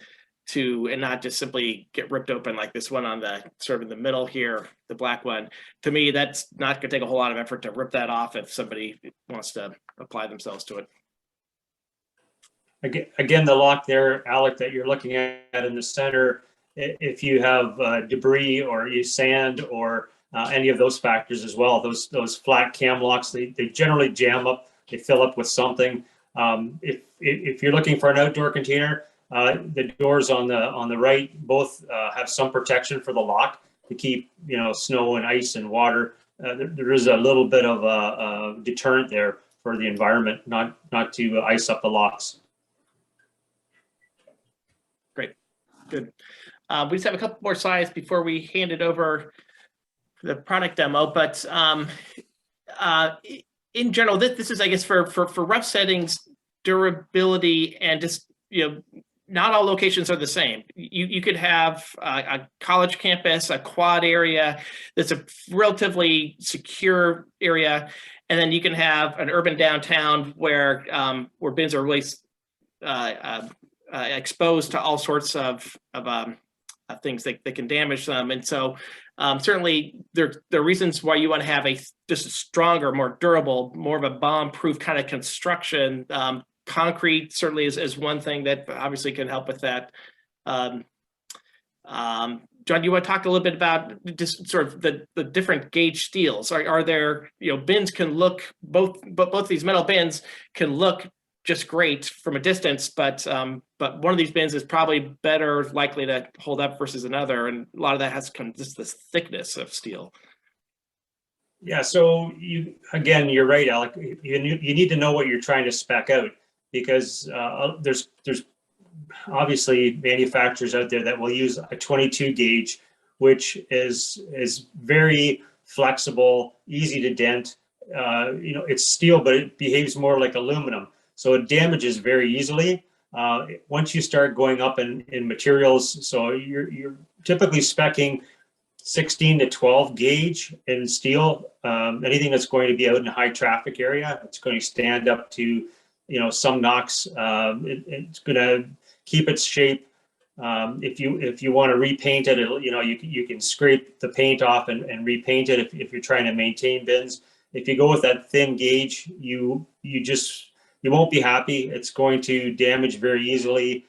not just simply get ripped open like this one on the sort of in the middle here, the black one. To me, that's not going to take a whole lot of effort to rip that off if somebody wants to apply themselves to it. Again, the lock there, Alec, that you're looking at in the center, if you have debris or you sand or any of those factors as well, those flat cam locks, they generally jam up, they fill up with something. If you're looking for an outdoor container, the doors on the right both have some protection for the lock to keep snow and ice and water. There is a little bit of a deterrent there for the environment, not to ice up the locks. Great, good. We just have a couple more slides before we hand it over the product demo, but in general, this is, I guess, for rough settings, durability, and just not all locations are the same. You could have a college campus, a quad area that's a relatively secure area, and then you can have an urban downtown where bins are really exposed to all sorts of things that can damage them. And so certainly there are reasons why you want to have just a stronger, more durable, more of a bomb-proof kind of construction. Concrete certainly is one thing that obviously can help with that. John, do you want to talk a little bit about just sort of the different gauge steels? Are there, bins can look, both these metal bins can look just great from a distance, but one of these bins is probably better likely to hold up versus another, and a lot of that has come just this thickness of steel. Yeah, so you're right, Alec. You need to know what you're trying to spec out, because there's obviously manufacturers out there that will use a 22 gauge, which is very flexible, easy to dent. It's steel, but it behaves more like aluminum, so it damages very easily. Once you start going up in materials, so you're typically speccing 16 to 12 gauge in steel. Anything that's going to be out in a high traffic area, it's going to stand up to some knocks. It's going to keep its shape. If you want to repaint it, you can scrape the paint off and repaint it if you're trying to maintain bins. If you go with that thin gauge, you won't be happy. It's going to damage very easily.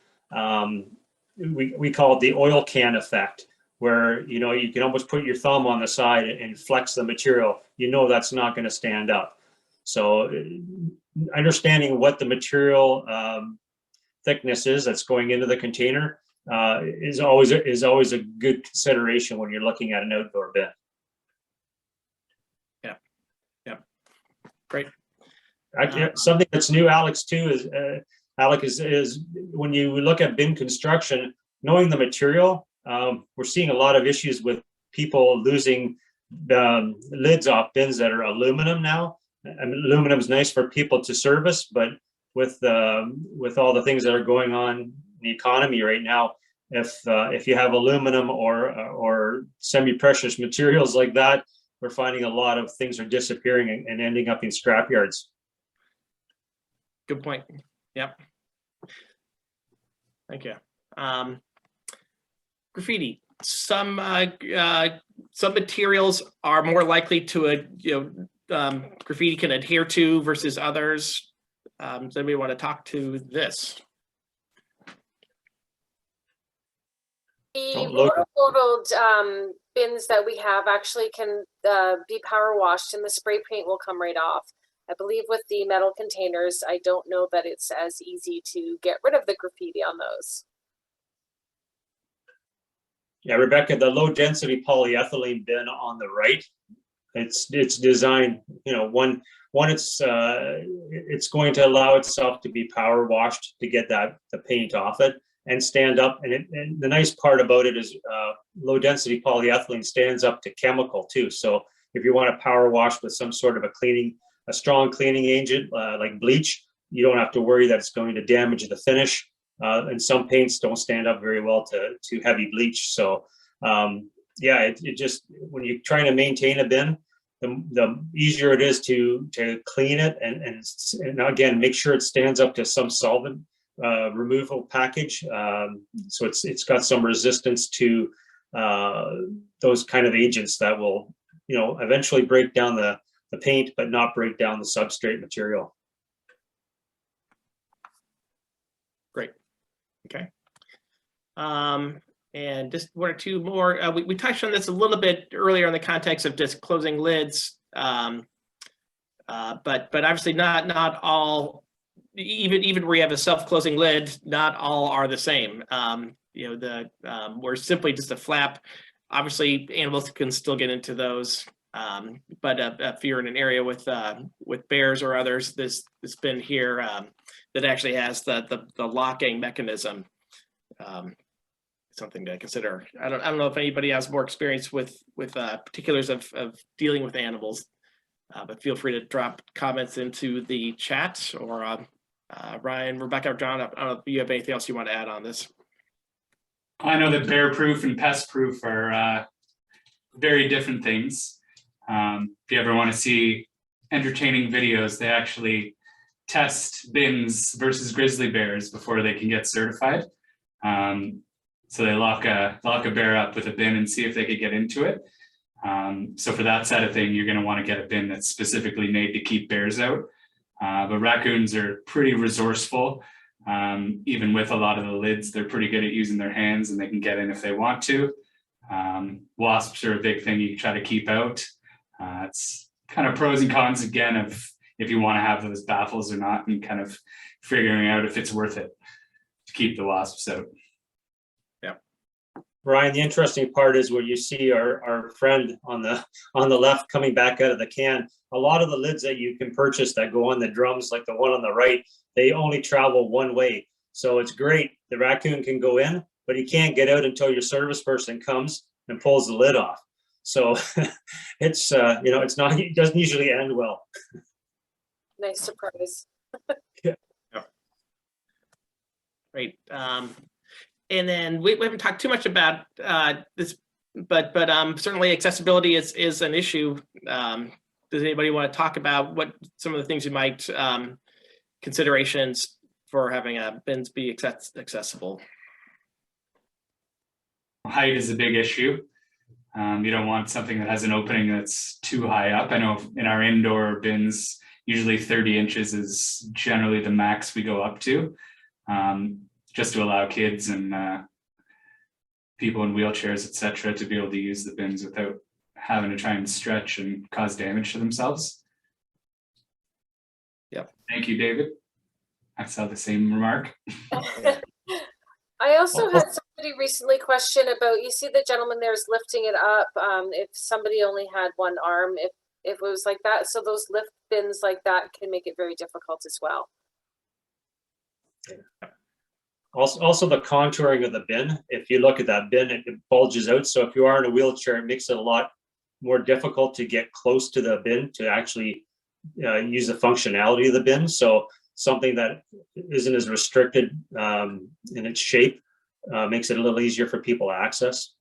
We call it the oil can effect, where you can almost put your thumb on the side and flex the material. That's not going to stand up. So understanding what the material thickness is that's going into the container is always a good consideration when you're looking at an outdoor bin. Yeah, great. Something that's new, Alex, too, is when you look at bin construction, knowing the material, we're seeing a lot of issues with people losing the lids off bins that are aluminum now. I mean, aluminum is nice for people to service, but with all the things that are going on in the economy right now, if you have aluminum or semi-precious materials like that, we're finding a lot of things are disappearing and ending up in scrap yards. Good point. Yep. Thank you. Graffiti. Some materials are more likely to graffiti can adhere to versus others. Does anybody want to talk to this? The roto-photoed bins that we have actually can be power washed, and the spray paint will come right off. I believe with the metal containers, I don't know that it's as easy to get rid of the graffiti on those. Yeah, Rebecca, the low density polyethylene bin on the right, it's designed, one it's going to allow itself to be power washed to get the paint off it and stand up. And the nice part about it is low density polyethylene stands up to chemical too. So if you want to power wash with some sort of a strong cleaning agent like bleach, you don't have to worry that it's going to damage the finish. And some paints don't stand up very well to heavy bleach. So yeah, it just, when you're trying to maintain a bin, the easier it is to clean it and again, make sure it stands up to some solvent removal package. So it's got some resistance to those kind of agents that will, eventually break down the paint, but not break down the substrate material. Great. Okay. And just one or two more. We touched on this a little bit earlier in the context of just closing lids, but obviously not all. Even where you have a self-closing lid, not all are the same. We're simply just a flap. Obviously, animals can still get into those, but if you're in an area with bears or others, this bin here that actually has the locking mechanism. Something to consider. I don't know if anybody has more experience with particulars of dealing with animals, but feel free to drop comments into the chat, or Ryan, Rebecca, or John, I don't know if you have anything else you want to add on this. I know that bear proof and pest proof are very different things. If you ever want to see entertaining videos, they actually test bins versus grizzly bears before they can get certified. So they lock a bear up with a bin and see if they could get into it. So for that side of thing, you're going to want to get a bin that's specifically made to keep bears out. But raccoons are pretty resourceful. Even with a lot of the lids, they're pretty good at using their hands and they can get in if they want to. Wasps are a big thing you try to keep out. It's kind of pros and cons again of if you want to have those baffles or not, and kind of figuring out if it's worth it to keep the wasps out. Ryan, the interesting part is where you see our friend on the left coming back out of the can. A lot of the lids that you can purchase that go on the drums, like the one on the right, they only travel one way. So it's great. The raccoon can go in, but he can't get out until your service person comes and pulls the lid off. So it's it doesn't usually end well. Nice surprise. Yeah. Great. And then we haven't talked too much about this, but certainly accessibility is an issue. Does anybody want to talk about what some of the things you might considerations for having bins be accessible? Height is a big issue. You don't want something that has an opening that's too high up. I know in our indoor bins, usually 30 inches is generally the max we go up to. Just to allow kids and people in wheelchairs, etc., to be able to use the bins without having to try and stretch and cause damage to themselves. Yep. Thank you, David. I saw the same remark. I also had somebody recently question about, you see the gentleman there's lifting it up. If somebody only had one arm, if it was like that, so those lift bins like that can make it very difficult as well. Also the contouring of the bin. If you look at that bin, it bulges out. So if you are in a wheelchair, it makes it a lot more difficult to get close to the bin to actually use the functionality of the bin. So something that isn't as restricted in its shape makes it a little easier for people to access.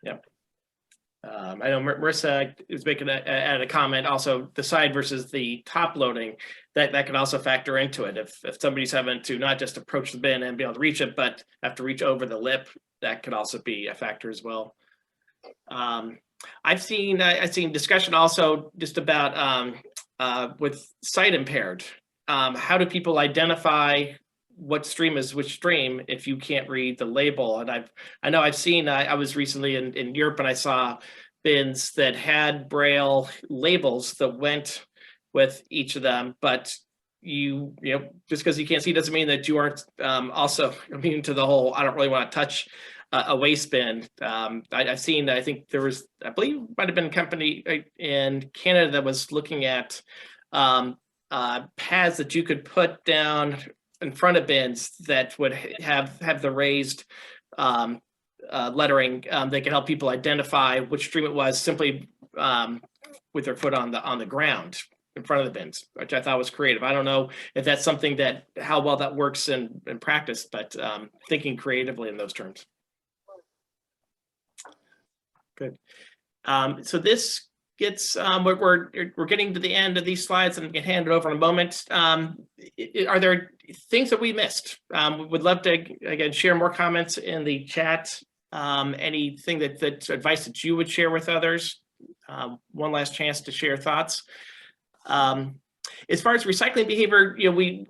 Yep. I know Marissa is making a comment also, the side versus the top loading, that can also factor into it. If somebody's having to not just approach the bin and be able to reach it, but have to reach over the lip, that could also be a factor as well. I've seen discussion also just about with sight impaired. How do people identify what stream is which stream if you can't read the label? And I know I've seen, I was recently in Europe and I saw bins that had Braille labels that went with each of them, but you know, just because you can't see doesn't mean that you aren't also immune to the whole, I don't really want to touch a waste bin. I've seen, I think there was, I believe might have been a company in Canada that was looking at pads that you could put down in front of bins that would have the raised lettering. They can help people identify which stream it was simply with their foot on the ground in front of the bins, which I thought was creative. I don't know if that's something that, how well that works in practice, but thinking creatively in those terms. Good. So this gets, we're getting to the end of these slides and I'm gonna hand it over in a moment. Are there things that we missed? Would love to, again, share more comments in the chat. Anything that's advice that you would share with others? One last chance to share thoughts. As far as recycling behavior, you know, we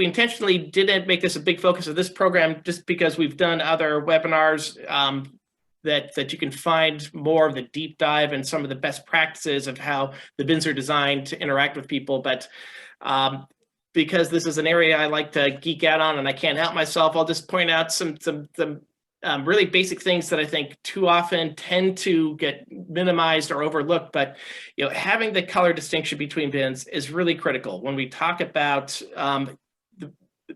intentionally didn't make this a big focus of this program just because we've done other webinars that you can find more of the deep dive and some of the best practices of how the bins are designed to interact with people. But because this is an area I like to geek out on and I can't help myself, I'll just point out some really basic things that I think too often tend to get minimized or overlooked. But you know, having the color distinction between bins is really critical. When we talk about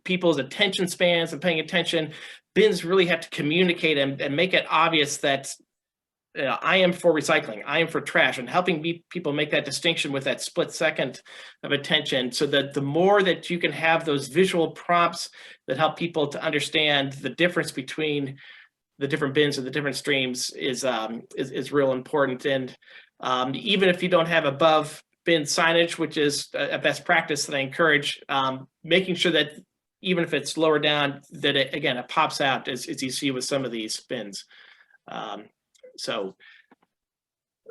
people's attention spans and paying attention, bins really have to communicate and make it obvious that I am for recycling, I am for trash, and helping people make that distinction with that split second of attention, so that the more that you can have those visual prompts that help people to understand the difference between the different bins or the different streams is real important. And even if you don't have above bin signage, which is a best practice that I encourage, making sure that even if it's lower down, that it, again, it pops out as you see with some of these bins. So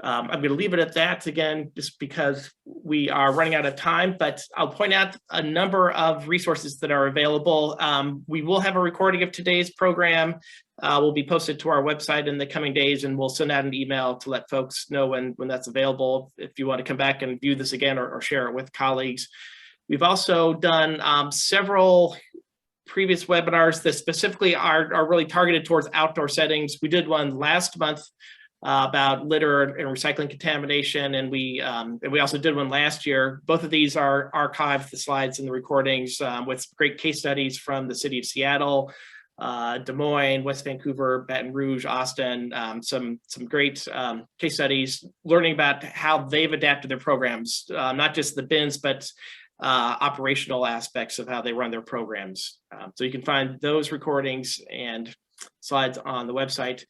I'm going to leave it at that, again, just because we are running out of time, but I'll point out a number of resources that are available. We will have a recording of today's program. Will be posted to our website in the coming days, and we'll send out an email to let folks know when that's available. If you want to come back and view this again or share it with colleagues. We've also done several previous webinars that specifically are really targeted towards outdoor settings. We did one last month about litter and recycling contamination, and we also did one last year. Both of these are archived, the slides and the recordings, with great case studies from the city of Seattle, Des Moines, West Vancouver, Baton Rouge, Austin, some great case studies learning about how they've adapted their programs, not just the bins, but operational aspects of how they run their programs. So you can find those recordings and slides on the website.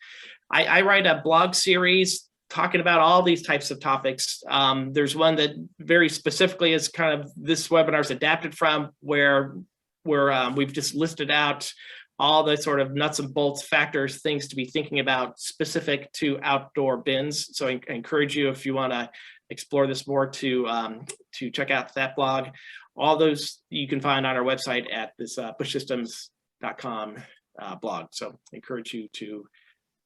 I write a blog series talking about all these types of topics. There's one that very specifically is kind of this webinar is adapted from, where we've just listed out all the sort of nuts and bolts factors, things to be thinking about specific to outdoor bins. So I encourage you, if you want to explore this more, to check out that blog. All those you can find on our website at this buschsystems.com blog. So I encourage you to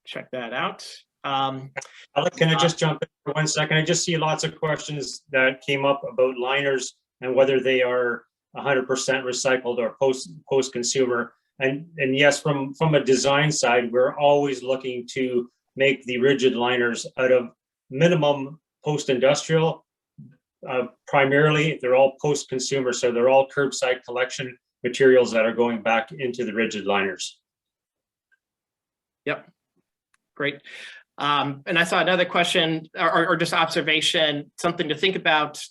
check that out. Alec, can I just jump in for 1 second? I just see lots of questions that came up about liners and whether they are 100% recycled or post-consumer. And yes, from a design side, we're always looking to make the rigid liners out of minimum post-industrial. Primarily, they're all post-consumer, so they're all curbside collection materials that are going back into the rigid liners. Yep, great. And I saw another question or just observation, something to think about.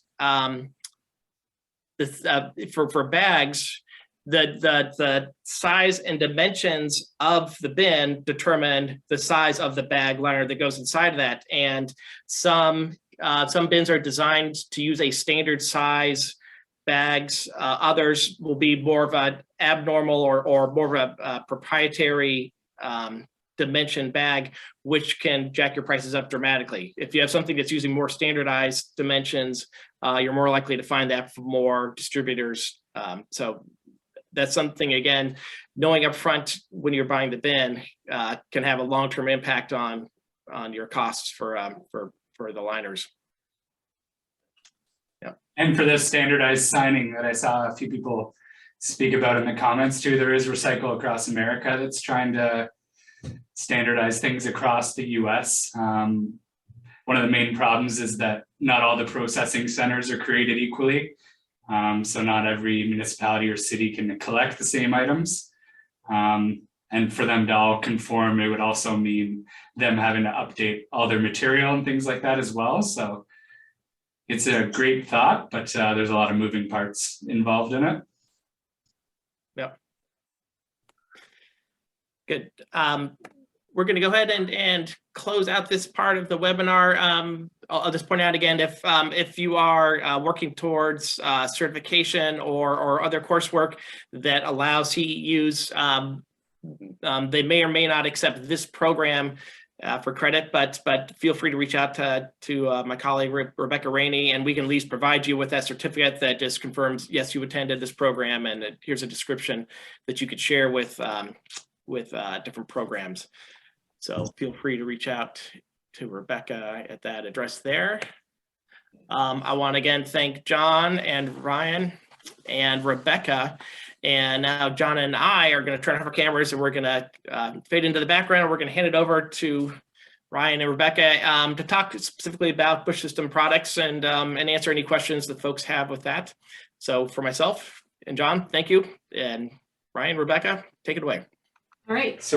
This, for bags, the size and dimensions of the bin determine the size of the bag liner that goes inside of that. And some bins are designed to use a standard size bags. Others will be more of an abnormal or more of a proprietary dimension bag, which can jack your prices up dramatically. If you have something that's using more standardized dimensions, you're more likely to find that from more distributors. So that's something, again, knowing upfront when you're buying the bin can have a long-term impact on your costs for the liners. Yeah. And for this standardized signing that I saw a few people speak about in the comments too, there is Recycle Across America that's trying to standardize things across the US. One of the main problems is that not all the processing centers are created equally. So not every municipality or city can collect the same items. And for them to all conform, it would also mean them having to update all their material and things like that as well. So it's a great thought, but there's a lot of moving parts involved in it. Yep. Good. We're going to go ahead and close out this part of the webinar. I'll just point out again, if you are working towards certification or other coursework that allows CEUs, they may or may not accept this program for credit, but feel free to reach out to my colleague Rebecca Rainey, and we can at least provide you with that certificate that just confirms, yes, you attended this program, and here's a description that you could share with different programs. So feel free to reach out to Rebecca at that address there. I want to again thank John and Ryan and Rebecca. And now John and I are going to turn off our cameras and we're going to fade into the background. And we're going to hand it over to Ryan and Rebecca to talk specifically about Busch System products and answer any questions that folks have with that. So for myself and John, thank you. And Ryan, Rebecca, take it away. All right. So